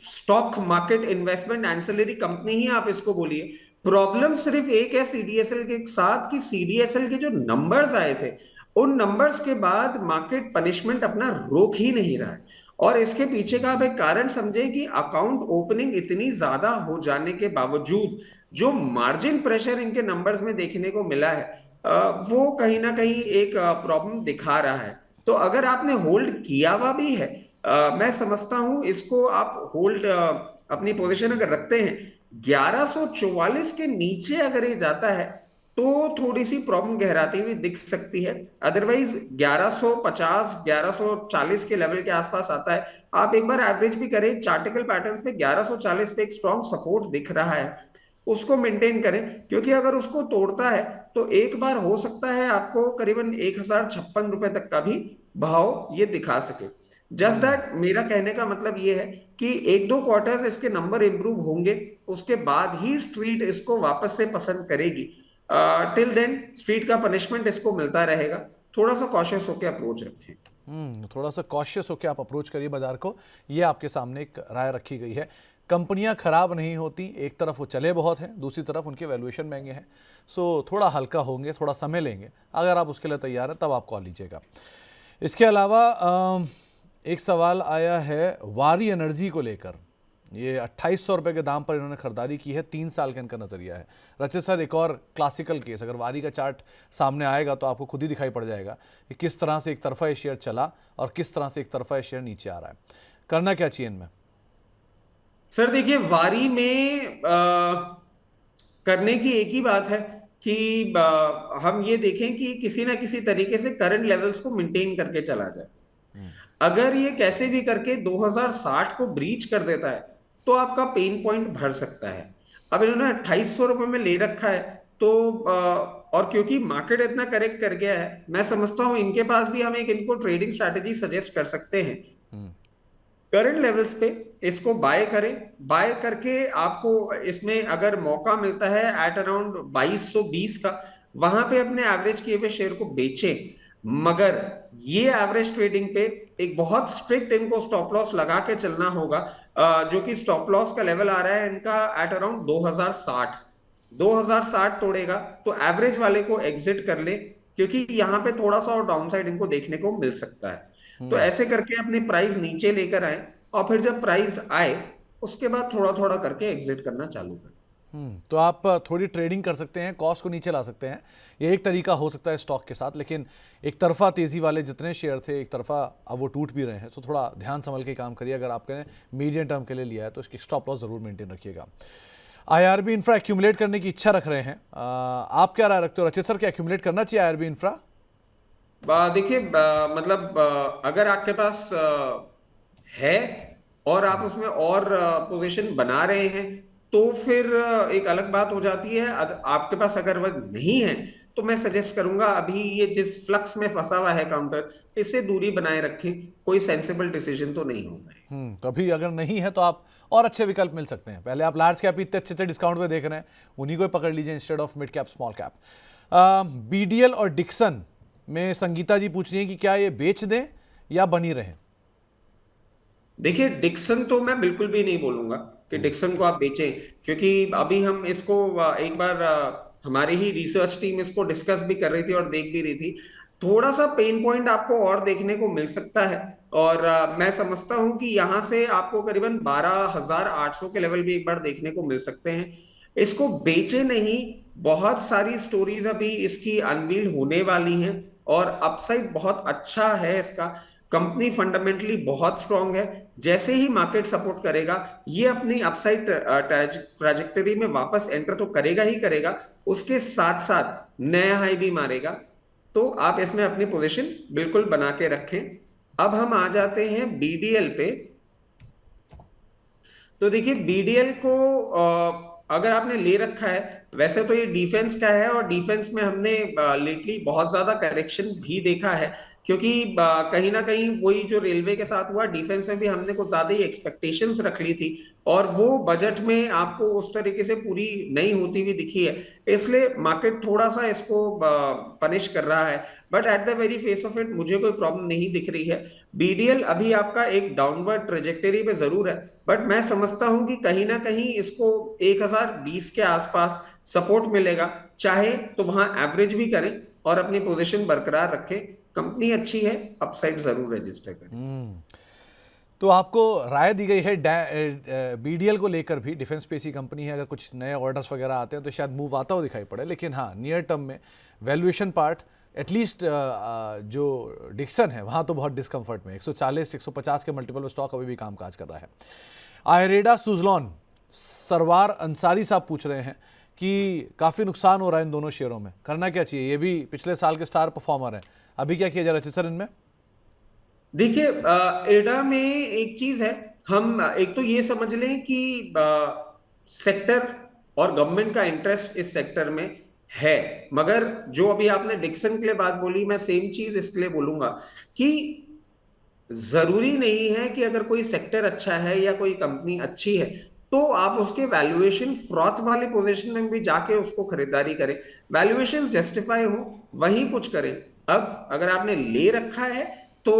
stock market investment ancillary company ही आप इसको बोलिए। प्रॉब्लम सिर्फ एक है सीडीएसएल के साथ, कि सीडीएसएल के जो नंबर्स आए थे उन नंबर्स के बाद मार्केट पनिशमेंट अपना रोक ही नहीं रहा है। और इसके पीछे का आप एक कारण समझें कि अकाउंट ओपनिंग इतनी ज्यादा हो जाने के बावजूद जो मार्जिन प्रेशर इनके नंबर्स में देखने को मिला है, वो कहीं ना कहीं एक प्रॉब्लम दिखा रहा है। तो अगर आपने होल्ड किया हुआ भी है, मैं समझता हूं इसको आप होल्ड अपनी पोजीशन अगर रखते हैं 1144 के नीचे अगर ये जाता है तो थोड़ी सी प्रॉब्लम गहराती हुई दिख सकती है। अदरवाइज 1150 1140 के लेवल के आसपास आता है। आप एक बार एवरेज भी करें चार्टिकल पैटर्न्स पे, 1140 पे एक स्ट्रॉन्ग सपोर्ट दिख रहा है, उसको मेंटेन करें। क्योंकि अगर उसको तोड़ता है तो एक बार हो सकता है आपको करीबन 1056 रुपए तक का भी भाव ये दिखा सके। जस्ट दैट मेरा कहने का मतलब ये है कि 1-2 क्वार्टर्स इसके नंबर इंप्रूव होंगे, उसके बाद ही स्ट्रीट इसको वापस से पसंद करेगी। टिल देन स्ट्रीट का पनिशमेंट इसको मिलता रहेगा। थोड़ा सा कॉशियस होकर अप्रोच रखें। थोड़ा सा कॉशियस होकर आप अप्रोच करिए बाजार को, ये आपके सामने एक राय रखी गई है। कंपनियां खराब नहीं होती, एक तरफ वो चले बहुत हैं, दूसरी तरफ उनके वैल्यूएशन महंगे हैं। सो थोड़ा हल्का होंगे, थोड़ा समय लेंगे, अगर आप उसके लिए तैयार हैं तब आप कॉल लीजिएगा। इसके अलावा एक सवाल आया है वारी एनर्जी को लेकर। ये 2800 रुपये के दाम पर इन्होंने खरीदारी की है, 3 साल का इनका नजरिया है। रचित सर, एक और क्लासिकल केस, अगर वारी का चार्ट सामने आएगा तो आपको खुद ही दिखाई पड़ जाएगा कि किस तरह से एक तरफा ये शेयर चला और किस तरह से एक तरफा ये शेयर नीचे आ रहा है। करना क्या चाहिए इनमें? सर देखिए, वारी में करने की एक ही बात है कि हम ये देखें कि किसी ना किसी तरीके से करंट लेवल्स को मेंटेन करके चला जाए। अगर ये कैसे भी करके 2060 को ब्रीच कर देता है तो आपका पेन पॉइंट भर सकता है। अब इन्होंने 2800 रुपये में ले रखा है, तो और क्योंकि मार्केट इतना करेक्ट कर गया है, मैं समझता हूं इनके पास भी हम एक इनको ट्रेडिंग स्ट्रैटेजी सजेस्ट कर सकते हैं। करंट लेवल्स पे इसको बाय करें। बाय करके आपको इसमें अगर मौका मिलता है एट अराउंड 2220 का, वहां पे अपने एवरेज किए हुए शेयर को बेचें। मगर ये एवरेज ट्रेडिंग पे एक बहुत स्ट्रिक्ट इनको स्टॉप लॉस लगा के चलना होगा, जो कि स्टॉप लॉस का लेवल आ रहा है इनका एट अराउंड 2060। 2060 तोड़ेगा तो एवरेज वाले को एग्जिट कर ले, क्योंकि यहां पे थोड़ा सा और डाउनसाइड इनको देखने को मिल सकता है। तो ऐसे करके अपनी प्राइस नीचे लेकर आए, और फिर जब प्राइस आए उसके बाद थोड़ा थोड़ा करके एग्जिट करना चालू करें। तो आप थोड़ी ट्रेडिंग कर सकते हैं, कॉस्ट को नीचे ला सकते हैं, ये एक तरीका हो सकता है स्टॉक के साथ। लेकिन एक तरफा तेजी वाले जितने शेयर थे, एक तरफा अब वो टूट भी रहे हैं, तो थोड़ा ध्यान संभल के काम करिए। अगर आपने मीडियम टर्म के लिए लिया है तो इसकी स्टॉप लॉस जरूर मेंटेन रखिएगा। आईआरबी इंफ्रा एक्यूमुलेट करने की इच्छा रख रहे हैं, आप क्या राय रखते हो रचित सर? क्या एक्यूमुलेट करना चाहिए आईआरबी इंफ्रा? देखिए, मतलब अगर आपके पास है और आप उसमें और पोजीशन बना रहे हैं तो फिर एक अलग बात हो जाती है। आपके पास अगर वह नहीं है तो मैं सजेस्ट करूंगा अभी ये जिस फ्लक्स में फंसा हुआ है काउंटर, इससे दूरी बनाए रखें। कोई सेंसिबल डिसीजन तो नहीं होगा। तो अभी अगर नहीं है तो आप और अच्छे विकल्प मिल सकते हैं। पहले आप लार्ज कैप इतने अच्छे अच्छे डिस्काउंट पे देख रहे हैं, उन्हीं को पकड़ लीजिए instead of mid cap small cap. BDL और डिक्सन में संगीता जी पूछ रही है कि क्या ये बेच दें या बनी रहे? देखिए, डिक्सन तो मैं बिल्कुल भी नहीं बोलूंगा कि डिक्सन को आप बेचें, क्योंकि अभी हम इसको एक बार हमारी ही रिसर्च टीम इसको डिस्कस भी कर रही थी और देख भी रही थी। थोड़ा सा पेन पॉइंट आपको और देखने को मिल सकता है, और मैं समझता हूं कि यहां से आपको करीबन 12,800 के लेवल भी एक बार देखने को मिल सकते हैं। इसको बेचे नहीं, बहुत सारी स्टोरीज अभी इसकी अनवील होने वाली हैं और अपसाइड बहुत अच्छा है इसका। कंपनी फंडामेंटली बहुत स्ट्रांग है। जैसे ही मार्केट सपोर्ट करेगा, ये अपनी अपसाइड ट्रैजेक्टरी में वापस एंटर तो करेगा ही करेगा, उसके साथ साथ नया हाई भी मारेगा। तो आप इसमें अपनी पोजीशन बिल्कुल बना के रखें। अब हम आ जाते हैं बीडीएल पे। तो देखिए, बीडीएल को अगर आपने ले रखा है, वैसे तो ये डिफेंस का है और डिफेंस में हमने लेटली बहुत ज्यादा करेक्शन भी देखा है, क्योंकि कहीं ना कहीं वही जो रेलवे के साथ हुआ, डिफेंस में भी हमने कुछ ज्यादा ही एक्सपेक्टेशंस रख ली थी और वो बजट में आपको उस तरीके से पूरी नहीं होती हुई दिखी है। इसलिए मार्केट थोड़ा सा इसको पनिश कर रहा है, but at the very face of it मुझे कोई प्रॉब्लम नहीं दिख रही है। बीडीएल अभी आपका एक डाउनवर्ड ट्रेजेक्टरी पे जरूर है, बट मैं समझता हूं कि कहीं ना कहीं इसको 1020 के आसपास सपोर्ट मिलेगा। चाहे तो वहां एवरेज भी करें और अपनी पोजीशन बरकरार रखें। कंपनी अच्छी है, अपसाइड जरूर रजिस्टर करें। तो आपको राय दी गई है बीडीएल को लेकर भी। डिफेंस स्पेसी कंपनी है, अगर कुछ नए ऑर्डर्स वगैरह आते हैं तो शायद मूव आता हो दिखाई पड़े, लेकिन हाँ, नियर टर्म में वैल्यूएशन पार्ट एटलीस्ट जो डिक्सन है वहाँ तो बहुत डिस्कम्फर्ट में 140-150 के मल्टीपल में स्टॉक अभी भी कामकाज कर रहा है। आयरेडा सुजलॉन, सरवार अंसारी साहब पूछ रहे हैं कि काफ़ी नुकसान हो रहा है इन दोनों शेयरों में, करना क्या चाहिए? ये भी पिछले साल के स्टार परफॉर्मर हैं, अभी क्या किया जा रहा है सर इनमें? देखिए, एडा में एक चीज है, हम एक तो ये समझ लें कि सेक्टर और गवर्नमेंट का इंटरेस्ट इस सेक्टर में है। मगर जो अभी आपने डिक्सन के लिए बात बोली, मैं सेम चीज इसलिए बोलूंगा कि जरूरी नहीं है कि अगर कोई सेक्टर अच्छा है या कोई कंपनी अच्छी है तो आप उसके वैल्यूएशन फ्रॉथ वाले पोजीशन में भी जाके उसको खरीदारी करें। वैल्यूएशन जस्टिफाई हो वहीं कुछ करें। अब अगर आपने ले रखा है तो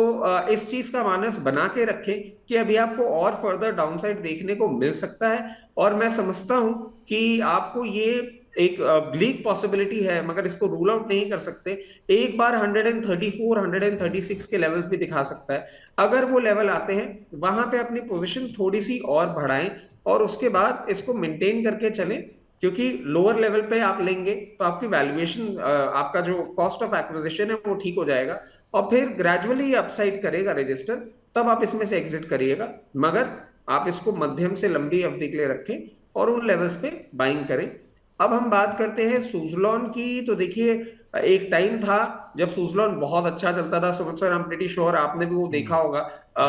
इस चीज का मानस बना के रखें कि अभी आपको और फर्दर डाउनसाइड देखने को मिल सकता है, और मैं समझता हूं कि आपको ये एक ब्लीक पॉसिबिलिटी है, मगर इसको रूल आउट नहीं कर सकते। एक बार 134 136 के लेवल्स भी दिखा सकता है। अगर वो लेवल आते हैं, वहां पे अपनी पोजीशन थोड़ी सी और बढ़ाएं और उसके बाद इसको मेंटेन करके चलें, क्योंकि लोअर लेवल पे आप लेंगे तो आपकी वैल्यूएशन, आपका जो कॉस्ट ऑफ एक्विजिशन है वो ठीक हो जाएगा, और फिर ग्रेजुअली अपसाइड करेगा रजिस्टर, तब आप इसमें से एग्जिट करिएगा। मगर आप इसको मध्यम से लंबी अवधि के लिए रखें और उन लेवल्स पे बाइंग करें। अब हम बात करते हैं सुजलॉन की। तो देखिए, एक टाइम था जब सुजलॉन बहुत अच्छा चलता था। Sumit sir, I am pretty sure आपने भी वो देखा होगा,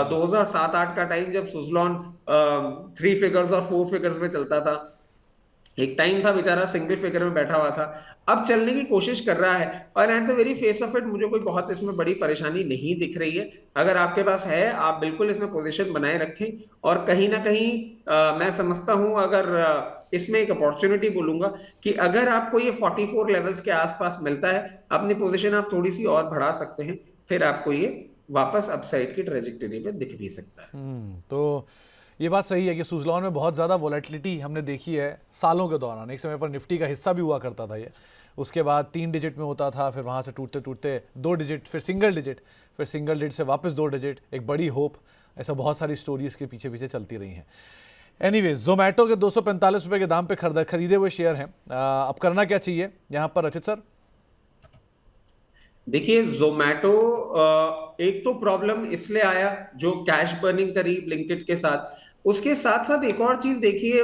2007-8 का टाइम जब सुजलॉन 3 फिगर्स और 4 फिगर्स में चलता था। एक टाइम था बेचारा सिंगल फिगर में बैठा हुआ था, अब चलने की कोशिश कर रहा है, और eight the very face of it मुझे कोई बहुत इसमें बड़ी परेशानी नहीं दिख रही है। अगर आपके पास है, आप बिल्कुल इसमें पोजीशन बनाए रखें। और कहीं ना कहीं मैं समझता हूं, अगर इसमें एक अपॉर्चुनिटी बोलूंगा कि अगर आपको ये 44 लेवल्स के आसपास मिलता है, अपनी पोजीशन आप थोड़ी सी और बढ़ा सकते हैं, फिर आपको ये वापस अपसाइड की ट्रेजेक्टरी पे दिख भी सकता है। तो ये बात सही है कि सुजलॉन में बहुत ज़्यादा वोलेटिलिटी हमने देखी है सालों के दौरान। एक समय पर निफ्टी का हिस्सा भी हुआ करता था ये, उसके बाद 3 डिजिट में होता था, फिर वहाँ से टूटते टूटते 2 डिजिट, फिर सिंगल डिजिट, फिर सिंगल डिजिट से वापस 2 डिजिट, एक बड़ी होप। ऐसा बहुत सारी स्टोरी इसके पीछे पीछे चलती रही हैं। एनीवेज, जोमेटो के 245 रुपये के दाम पे खरीदे हुए शेयर हैं। अब करना क्या चाहिए यहाँ पर रचित सर? देखिए, जोमैटो एक तो प्रॉब्लम इसलिए आया जो कैश बर्निंग करी ब्लिंकिट के साथ। उसके साथ साथ एक और चीज देखिए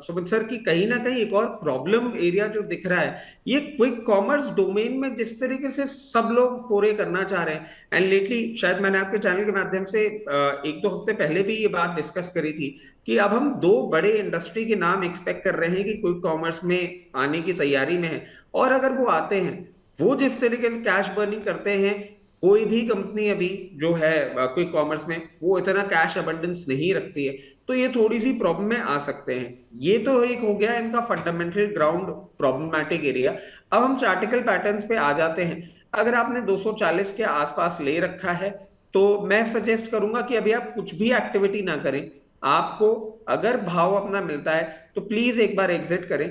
सुमित सर, की कहीं ना कहीं एक और प्रॉब्लम एरिया जो दिख रहा है, ये क्विक कॉमर्स डोमेन में जिस तरीके से सब लोग फोरे करना चाह रहे हैं। एंड लेटली शायद मैंने आपके चैनल के माध्यम से 1-2 हफ्ते पहले भी ये बात डिस्कस करी थी कि अब हम 2 बड़े इंडस्ट्री के नाम एक्सपेक्ट कर रहे हैं कि क्विक कॉमर्स में आने की तैयारी में है। और अगर वो आते हैं, वो जिस तरीके से कैश बर्निंग करते हैं, कोई भी कंपनी अभी जो है क्विक कॉमर्स में वो इतना कैश अबंडेंस नहीं रखती है, तो ये थोड़ी सी प्रॉब्लम में आ सकते हैं। ये तो एक हो गया इनका फंडामेंटल ग्राउंड प्रॉब्लमैटिक एरिया। अब हम चार्टिकल पैटर्न्स पे आ जाते हैं। अगर आपने 240 के आसपास ले रखा है, तो मैं सजेस्ट करूंगा कि अभी आप कुछ भी एक्टिविटी ना करें। आपको अगर भाव अपना मिलता है तो प्लीज एक बार एग्जिट करें,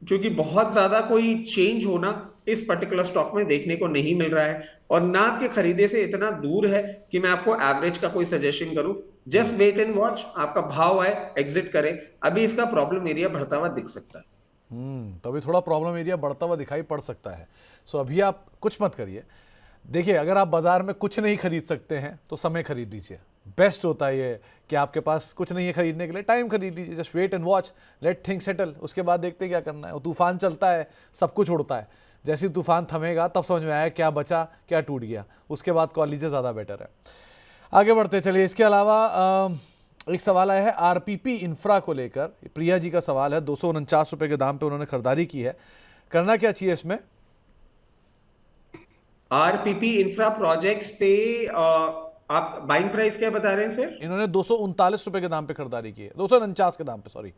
क्योंकि बहुत ज्यादा कोई चेंज होना इस पर्टिकुलर स्टॉक में देखने को नहीं मिल रहा है, और ना आपके खरीदे से इतना दूर है कि मैं आपको एवरेज का कोई सजेशन करूं। जस्ट वेट एंड वॉच, आपका भाव आए एग्जिट करें। अभी इसका प्रॉब्लम एरिया बढ़ता हुआ दिख सकता है। तो अभी थोड़ा प्रॉब्लम एरिया बढ़ता हुआ दिखाई पड़ सकता है। सो अभी आप कुछ मत करिए। देखिए, अगर आप बाजार में कुछ नहीं खरीद सकते हैं तो समय खरीद लीजिए। बेस्ट होता है ये कि आपके पास कुछ नहीं है खरीदने के लिए, टाइम खरीद लीजिए। Just wait and watch, let things settle, उसके बाद देखते हैं क्या करना है। वो तूफान चलता है, सब कुछ उड़ता है। जैसे ही तूफान थमेगा तब समझ में आया क्या बचा क्या टूट गया, उसके बाद कॉल लीजिए, ज़्यादा बेटर है। आगे बढ़ते चलिए। इसके अलावा एक सवाल आया है आरपीपी इंफ्रा को लेकर। प्रिया जी का सवाल है, 249 रुपये के दाम पे उन्होंने खरीदारी की है, करना क्या चाहिए इसमें? आरपीपी इंफ्रा प्रोजेक्ट्स पे आप बाइंग प्राइस क्या बता रहे हैं सर? इन्होंने 239 रुपये के दाम पे खरीदारी की है, 249 के दाम पे, सॉरी।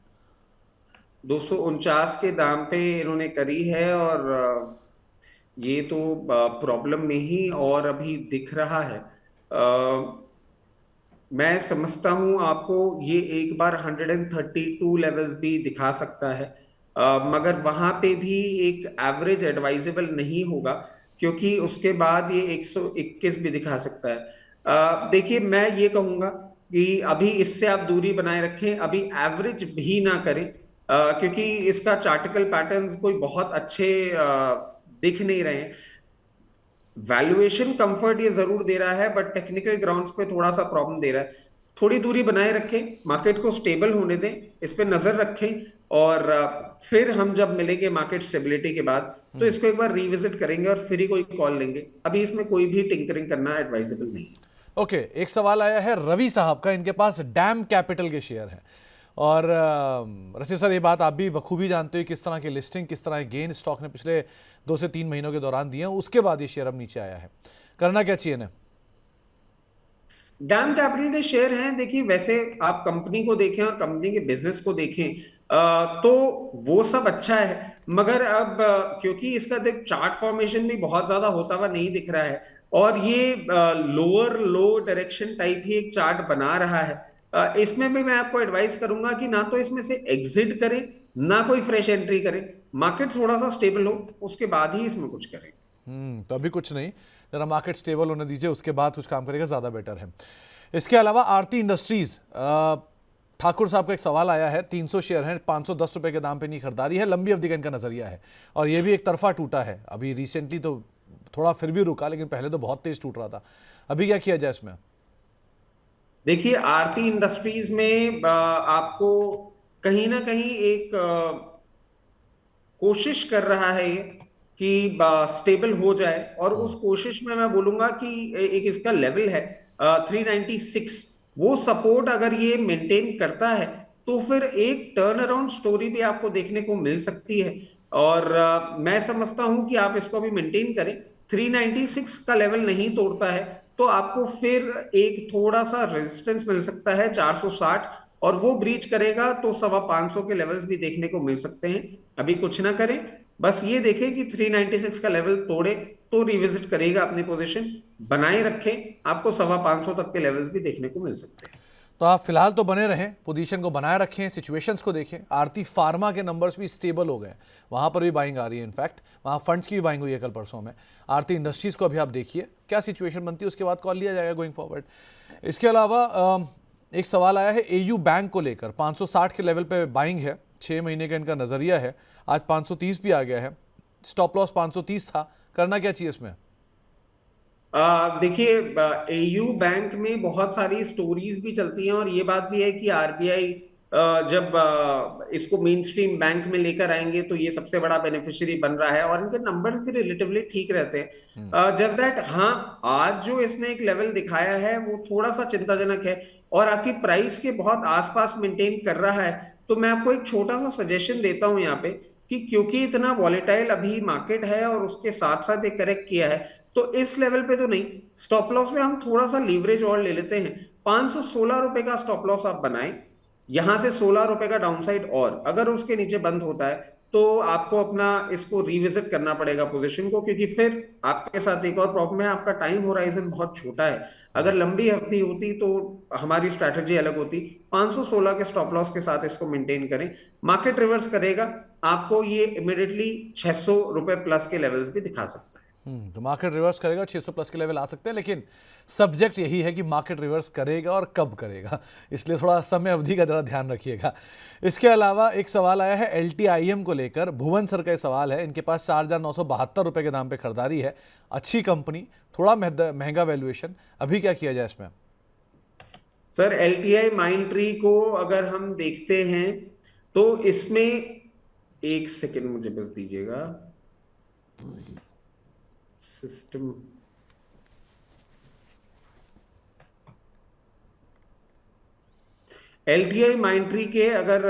249 के दाम पे इन्होंने करी है, और ये तो प्रॉब्लम में ही और अभी दिख रहा है। मैं समझता हूं आपको ये एक बार 132 लेवल्स भी दिखा सकता है, मगर वहां पे भी एक एवरेज एडवाइजेबल नहीं होगा, क्योंकि उसके बाद ये 121 भी दिखा सकता है। देखिए, मैं ये कहूंगा कि अभी इससे आप दूरी बनाए रखें, अभी एवरेज भी ना करें, क्योंकि इसका चार्टिकल पैटर्न्स कोई बहुत अच्छे दिख नहीं रहे हैं। वैल्यूएशन कंफर्ट ये जरूर दे रहा है, बट टेक्निकल ग्राउंड्स पे थोड़ा सा प्रॉब्लम दे रहा है। थोड़ी दूरी बनाए रखें, मार्केट को स्टेबल होने दें, इस पे नजर रखें, और फिर हम जब मिलेंगे मार्केट स्टेबिलिटी के बाद, तो इसको एक बार रिविजिट करेंगे और फिर ही कोई कॉल लेंगे। अभी इसमें कोई भी टिंकरिंग करना एडवाइजेबल नहीं है। ओके, एक सवाल आया है रवि साहब का, इनके पास डैम कैपिटल के शेयर हैं। और रचित सर, ये बात आप भी बखूबी जानते हो किस तरह की लिस्टिंग, किस तरह के गेन स्टॉक ने पिछले 2 से 3 महीनों के दौरान दिए हैं, उसके बाद ये शेयर अब नीचे आया है। करना क्या चाहिए ना? डैम कैपिटल के शेयर हैं। देखिए, वैसे आप कंपनी को देखें और कंपनी के बिजनेस को देखें, तो वो सब अच्छा है, मगर अब क्योंकि इसका देख चार्ट फॉर्मेशन भी बहुत ज्यादा होता हुआ नहीं दिख रहा है, और ये लोअर लो डायरेक्शन टाइप ही एक चार्ट बना रहा है। इसमें भी मैं आपको एडवाइस करूंगा कि ना तो इसमें से एग्जिट करें, ना कोई फ्रेश एंट्री करे, मार्केट थोड़ा सा स्टेबल हो, उसके बाद ही इसमें कुछ करें। तो अभी कुछ नहीं, जरा मार्केट स्टेबल होने दीजिए, उसके बाद कुछ काम करेगा, ज़्यादा बेटर है। इसके अलावा आरती इंडस्ट्रीज, ठाकुर साहब का एक सवाल आया है, 300 शेयर हैं, 510 रुपए के दाम पे नहीं खरीदारी है, लंबी अवधि का इनका नजरिया है, और ये भी एक तरफा टूटा है। अभी रिसेंटली तो थोड़ा फिर भी रुका, लेकिन पहले तो बहुत तेज टूट रहा था। अभी क्या किया जाए इसमें? देखिए, आरती इंडस्ट्रीज में आपको कहीं ना कहीं एक कोशिश कर रहा है ये कि स्टेबल हो जाए, और उस कोशिश में मैं बोलूंगा कि एक इसका लेवल है 396। वो सपोर्ट अगर ये मेंटेन करता है तो फिर एक टर्न अराउंड स्टोरी भी आपको देखने को मिल सकती है। और मैं समझता हूं कि आप इसको भी मेंटेन करें। 396 का लेवल नहीं तोड़ता है तो आपको फिर एक थोड़ा सा रेजिस्टेंस मिल सकता है 460, और वो ब्रीच करेगा तो 525 के लेवल्स भी देखने को मिल सकते हैं। अभी कुछ ना करें, बस ये देखें कि 396 का लेवल तोड़े तो रिविजिट करेगा अपनी पोजीशन, बनाए रखें, आपको 525 तक के लेवल्स भी देखने को मिल सकते हैं। तो आप फिलहाल तो बने रहें, पोजीशन को बनाए रखें, सिचुएशंस को देखें। आरती फार्मा के नंबर्स भी स्टेबल हो गए, वहां पर भी बाइंग आ रही है, इनफैक्ट वहां फंड्स की भी बाइंग हुई है कल परसों में। आरती इंडस्ट्रीज को अभी आप देखिए क्या सिचुएशन बनती है, उसके बाद कॉल लिया जाएगा गोइंग फॉरवर्ड। इसके अलावा एक सवाल आया है एयू बैंक को लेकर, 560 के लेवल पे बाइंग है, 6 महीने का इनका नजरिया है, आज 530 भी आ गया है, स्टॉप लॉस 530 था, करना क्या चाहिए इसमें? देखिए, एयू बैंक में बहुत सारी स्टोरीज भी चलती हैं, और ये बात भी है कि आरबीआई जब इसको मेन स्ट्रीम बैंक में लेकर आएंगे तो ये सबसे बड़ा बेनिफिशियरी बन रहा है, और इनके नंबर्स भी रिलेटिवली ठीक रहते हैं। जस्ट दैट, हाँ, आज जो इसने एक लेवल दिखाया है वो थोड़ा सा चिंताजनक है, और आपकी प्राइस के बहुत आसपास मेंटेन कर रहा है। तो मैं आपको एक छोटा सा सजेशन देता हूं यहाँ पे, कि क्योंकि इतना वॉलेटाइल अभी मार्केट है और उसके साथ साथ एक करेक्ट किया है, तो इस लेवल पे तो नहीं, स्टॉप लॉस में हम थोड़ा सा लीवरेज और ले लेते हैं। 516 रुपए का स्टॉप लॉस आप बनाएं, यहां से 16 रुपए का डाउनसाइड, और अगर उसके नीचे बंद होता है तो आपको अपना इसको रिविजिट करना पड़ेगा पोजीशन को, क्योंकि फिर आपके साथ एक और प्रॉब्लम है, आपका टाइम होराइजन बहुत छोटा है। अगर लंबी अवधि होती तो हमारी स्ट्रैटेजी अलग होती। 516 के स्टॉप लॉस के साथ इसको मेंटेन करें, मार्केट रिवर्स करेगा, आपको ये इमिडिएटली 600 रुपए प्लस के लेवल्स भी दिखा सकता है। तो मार्केट रिवर्स करेगा, 600 प्लस के लेवल आ सकते हैं, लेकिन सब्जेक्ट यही है कि मार्केट रिवर्स करेगा और कब करेगा, इसलिए थोड़ा समय अवधि का जरा ध्यान रखिएगा। इसके अलावा एक सवाल आया है एलटीआईएम को लेकर, भुवन सर का सवाल है, इनके पास 4,972 रुपए के दाम पे खरीदारी है, अच्छी कंपनी, थोड़ा महंगा वैल्यूएशन, अभी क्या किया जाए इसमें? सर, एलटीआई माइंड ट्री को अगर हम देखते हैं तो इसमें, एक सेकेंड मुझे बस दीजिएगा, सिस्टम, एलटीआई माइंड ट्री के अगर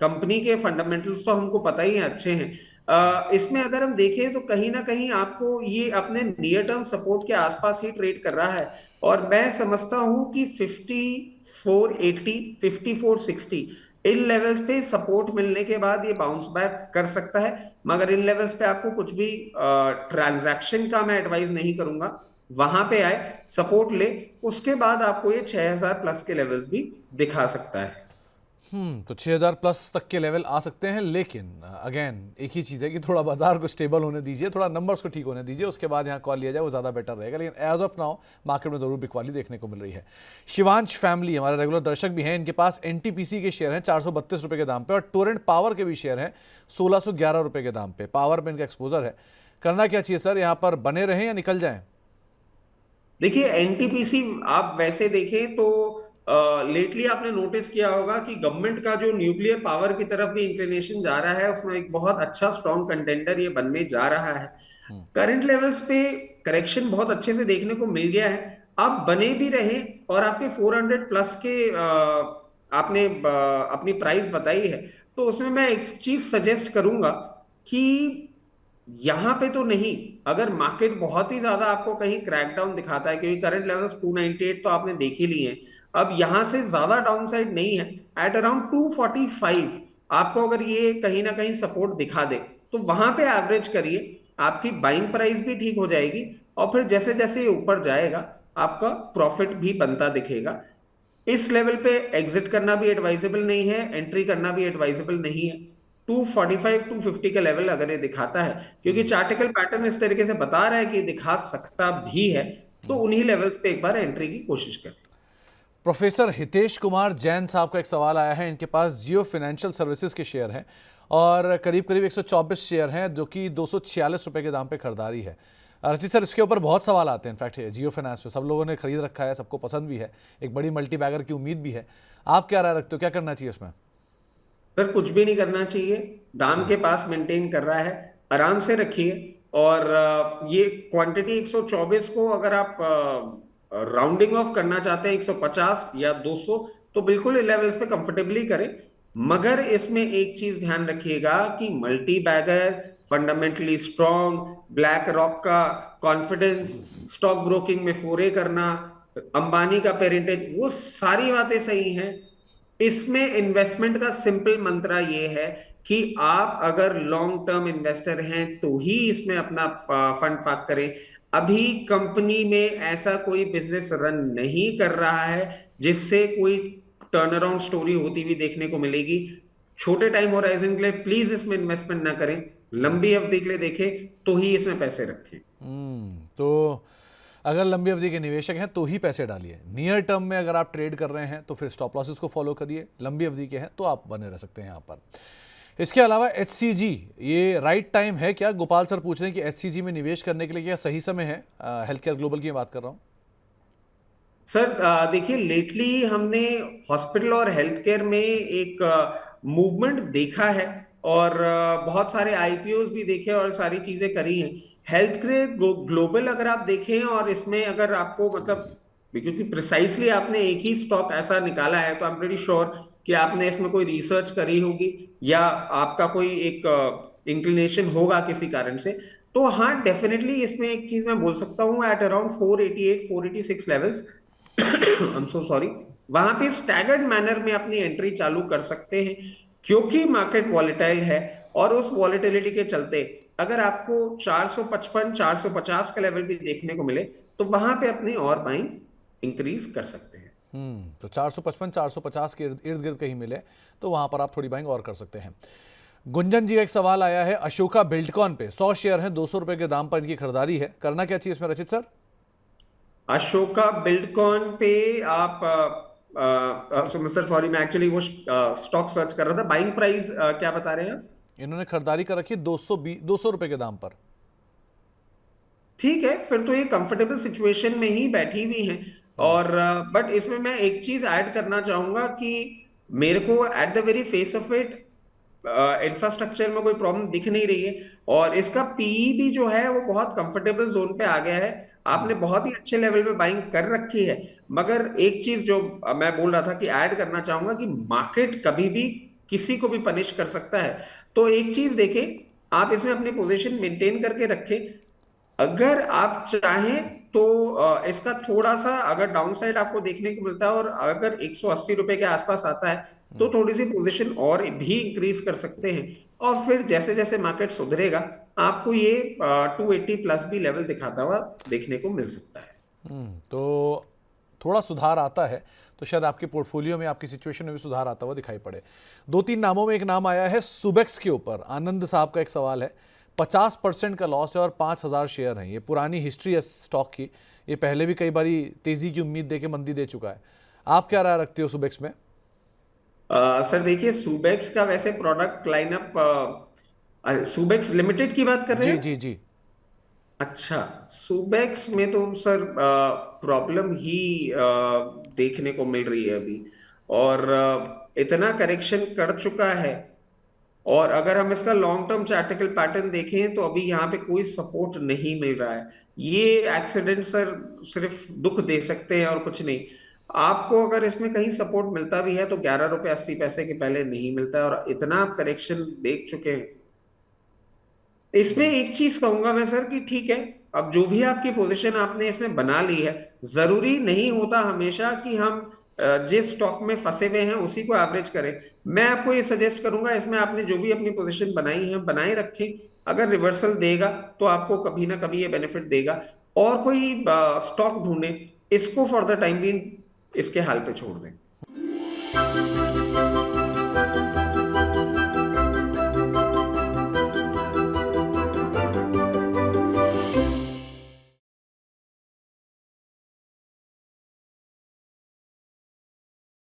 कंपनी के फंडामेंटल्स तो हमको पता ही है, अच्छे हैं। इसमें अगर हम देखें तो कहीं ना कहीं आपको ये अपने नियर टर्म सपोर्ट के आसपास ही ट्रेड कर रहा है, और मैं समझता हूं कि 5480 5460 इन लेवल्स पे सपोर्ट मिलने के बाद ये बाउंस बैक कर सकता है। मगर इन लेवल्स पे आपको कुछ भी ट्रांजैक्शन का मैं एडवाइस नहीं करूंगा, वहां पे आए, सपोर्ट ले, उसके बाद आपको ये 6000 प्लस के लेवल्स भी दिखा सकता है। तो 6000 प्लस तक के लेवल आ सकते हैं, लेकिन अगेन एक ही चीज़ है कि थोड़ा बाजार को स्टेबल होने दीजिए, थोड़ा नंबर्स को ठीक होने दीजिए, उसके बाद यहाँ कॉल लिया जाए, वो ज़्यादा बेटर रहेगा। लेकिन एज ऑफ नाउ मार्केट में ज़रूर बिकवाली देखने को मिल रही है। शिवांश फैमिली हमारे रेगुलर दर्शक भी हैं, इनके पास एनटीपीसी के शेयर हैं 432 रुपये के दाम पे, और टोरेंट पावर के भी शेयर हैं 1611 रुपये के दाम पे। पावर में इनका एक्सपोजर है, करना क्या चाहिए सर, यहाँ पर बने रहें या निकल जाएं? देखिए, एनटीपीसी आप वैसे देखें तो लेटली आपने नोटिस किया होगा कि गवर्नमेंट का जो न्यूक्लियर पावर की तरफ भी इंक्लिनेशन जा रहा है, उसमें एक बहुत अच्छा स्ट्रॉन्ग कंटेंडर ये बनने जा रहा है। करंट लेवल्स पे करेक्शन बहुत अच्छे से देखने को मिल गया है, आप बने भी रहे, और आपके 400 प्लस के आपने अपनी प्राइस बताई है, तो उसमें मैं एक चीज सजेस्ट करूंगा कि यहां पे तो नहीं, अगर मार्केट बहुत ही ज्यादा आपको कहीं क्रैकडाउन दिखाता है, क्योंकि करंट लेवल्स 298 तो आपने देख ही लिए हैं, अब यहां से ज्यादा डाउनसाइड नहीं है, एट अराउंड 245 आपको अगर ये कहीं ना कहीं सपोर्ट दिखा दे तो वहां पे एवरेज करिए, आपकी बाइंग प्राइस भी ठीक हो जाएगी, और फिर जैसे जैसे ये ऊपर जाएगा आपका प्रॉफिट भी बनता दिखेगा। इस लेवल पे एग्जिट करना भी एडवाइजेबल नहीं है, एंट्री करना भी एडवाइजेबल नहीं है। 245 250 का लेवल अगर ये दिखाता है, क्योंकि चार्टिकल पैटर्न इस तरीके से बता रहा है कि दिखा सकता भी है, तो उन्हीं लेवल्स पे एक बार एंट्री की कोशिश करें। प्रोफेसर हितेश कुमार जैन साहब का एक सवाल आया है। इनके पास जियो फाइनेंशियल सर्विसेज के शेयर हैं और करीब करीब 124 शेयर हैं, जो कि 246 रुपए के दाम पे खरीदारी है। रचित सर, इसके ऊपर बहुत सवाल आते हैं। इनफैक्ट जियो फाइनेंस पे सब लोगों ने खरीद रखा है, सबको पसंद भी है, एक बड़ी मल्टी बैगर की उम्मीद भी है। आप क्या राय रखते हो, क्या करना चाहिए इसमें? सर कुछ भी नहीं करना चाहिए, दाम के पास मेंटेन कर रहा है, आराम से रखिए। और ये क्वांटिटी 124 को अगर आप राउंडिंग ऑफ करना चाहते हैं 150 या 200, तो बिल्कुल लेवल्स पे कंफर्टेबली करें। मगर इसमें एक चीज ध्यान रखिएगा कि multibagger, fundamentally strong, BlackRock का कॉन्फिडेंस, स्टॉक ब्रोकिंग में फोरे करना, अंबानी का पेरेंटेज, वो सारी बातें सही हैं। इसमें इन्वेस्टमेंट का सिंपल मंत्रा ये है कि आप अगर लॉन्ग टर्म इन्वेस्टर हैं तो ही इसमें अपना फंड पार्क करें। अभी कंपनी में ऐसा कोई बिजनेस रन नहीं कर रहा है जिससे कोई टर्न अराउंड स्टोरी होती हुई देखने को मिलेगी। छोटे टाइम होराइजन के लिए प्लीज इसमें इन्वेस्टमेंट ना करें, लंबी अवधि के लिए देखें तो ही इसमें पैसे रखें। तो अगर लंबी अवधि के निवेशक हैं तो ही पैसे डालिए। नियर टर्म में अगर आप ट्रेड कर रहे हैं तो फिर स्टॉप लॉसेस को फॉलो करिए। लंबी अवधि के हैं तो आप बने रह सकते हैं यहाँ पर। इसके अलावा HCG, ये राइट टाइम है क्या? गोपाल सर पूछ रहे हैं कि HCG में निवेश करने के लिए क्या सही समय है? हेल्थ केयर ग्लोबल की बात कर रहा हूँ। सर देखिए, लेटली हमने हॉस्पिटल और हेल्थ केयर में एक मूवमेंट देखा है, और बहुत सारे आईपीओज भी देखे और सारी चीजें करी हैं। हेल्थ केयर ग्लोबल अगर आप देखें, और इसमें अगर आपको मतलब, क्योंकि प्रिसाइसली आपने एक ही स्टॉक ऐसा निकाला है, तो आई एम प्रीटी श्योर कि आपने इसमें कोई रिसर्च करी होगी या आपका कोई एक इंक्लिनेशन होगा किसी कारण से। तो हाँ, डेफिनेटली इसमें एक चीज मैं बोल सकता हूँ, at around 488 486 levels, I am so sorry, वहां पे स्टैगर्ड मैनर में अपनी एंट्री चालू कर सकते हैं, क्योंकि मार्केट वॉलेटाइल है। और उस वॉलेटिलिटी के चलते अगर आपको 455 450 का लेवल भी देखने को मिले, तो वहां पे अपनी और बाइंग इंक्रीज कर सकते हैं। तो 455 450 के इर्द गिर्द कहीं मिले तो वहां पर आप थोड़ी बाइंग और कर सकते हैं। गुंजन जी का एक सवाल आया है। अशोका बिल्डकॉन पे 100 शेयर हैं, 200 रुपए के दाम पर इनकी खरीदारी है, करना क्या चाहिए इसमें रचित सर? अशोका बिल्डकॉन पे आप मिस्टर सॉरी, मैं एक्चुअली वो स्टॉक सर्च कर रहा था। बाइंग प्राइस क्या बता रहे हैं? इन्होंने खरीदारी कर रखी 200 रुपए के दाम पर। ठीक है, फिर तो ये कंफर्टेबल सिचुएशन में ही बैठी हुई हैं। और बट इसमें मैं एक चीज ऐड करना चाहूंगा कि मेरे को eight the very face of it infrastructure में कोई प्रॉब्लम दिख नहीं रही है, और इसका पीई भी जो है वो बहुत कंफर्टेबल जोन पे आ गया है। आपने बहुत ही अच्छे लेवल पे बाइंग कर रखी है। मगर एक चीज जो मैं बोल रहा था कि ऐड करना चाहूंगा कि मार्केट कभी भी किसी को भी पनिश कर सकता है। तो एक चीज देखें, आप इसमें अपनी पोजीशन मेंटेन करके रखें। अगर आप चाहें तो इसका थोड़ा सा अगर डाउन साइड आपको देखने को मिलता है, और अगर 180 रुपए के आसपास आता है, तो थोड़ी सी पोजीशन और भी इंक्रीज कर सकते हैं। और फिर जैसे जैसे मार्केट सुधरेगा, आपको ये 280 प्लस भी लेवल दिखाता हुआ देखने को मिल सकता है। तो थोड़ा सुधार आता है तो शायद आपके पोर्टफोलियो में, आपकी सिचुएशन में भी सुधार आता हुआ दिखाई पड़े। 2-3 नामों में एक नाम आया है सुबेक्स के ऊपर। आनंद साहब का एक सवाल है। 50% का लॉस है और 5000 शेयर हैं। ये पुरानी हिस्ट्री है स्टॉक की, ये पहले भी कई बारी तेजी की उम्मीद देके मंदी दे चुका है। आप क्या राय रखते हो सुबेक्स में? सर देखिए, सुबेक्स का वैसे प्रोडक्ट लाइनअप, सुबेक्स लिमिटेड की बात कर रहे जी हैं? जी जी। अच्छा, सुबेक्स में तो सर प्रॉब्लम ही देखने को मिल रही है अभी। और इतना करेक्शन कर चुका है, और अगर हम इसका लॉन्ग टर्म चार्टिकल पैटर्न देखें तो अभी यहाँ पे कोई सपोर्ट नहीं मिल रहा है। ये एक्सीडेंट सर सिर्फ दुख दे सकते हैं और कुछ नहीं। आपको अगर इसमें कहीं सपोर्ट मिलता भी है तो 11 रुपए 80 पैसे के पहले नहीं मिलता है, और इतना आप करेक्शन देख चुके हैं। इसमें एक चीज कहूंगा मैं सर कि ठीक है, अब जो भी आपकी पोजीशन आपने इसमें बना ली है, जरूरी नहीं होता हमेशा कि हम जिस स्टॉक में फंसे हुए हैं उसी को एवरेज करें। मैं आपको ये सजेस्ट करूंगा, इसमें आपने जो भी अपनी पोजीशन बनाई है बनाए रखें। अगर रिवर्सल देगा तो आपको कभी ना कभी ये बेनिफिट देगा, और कोई स्टॉक ढूंढे, इसको फॉर द टाइम बीइंग इसके हाल पे छोड़ दें।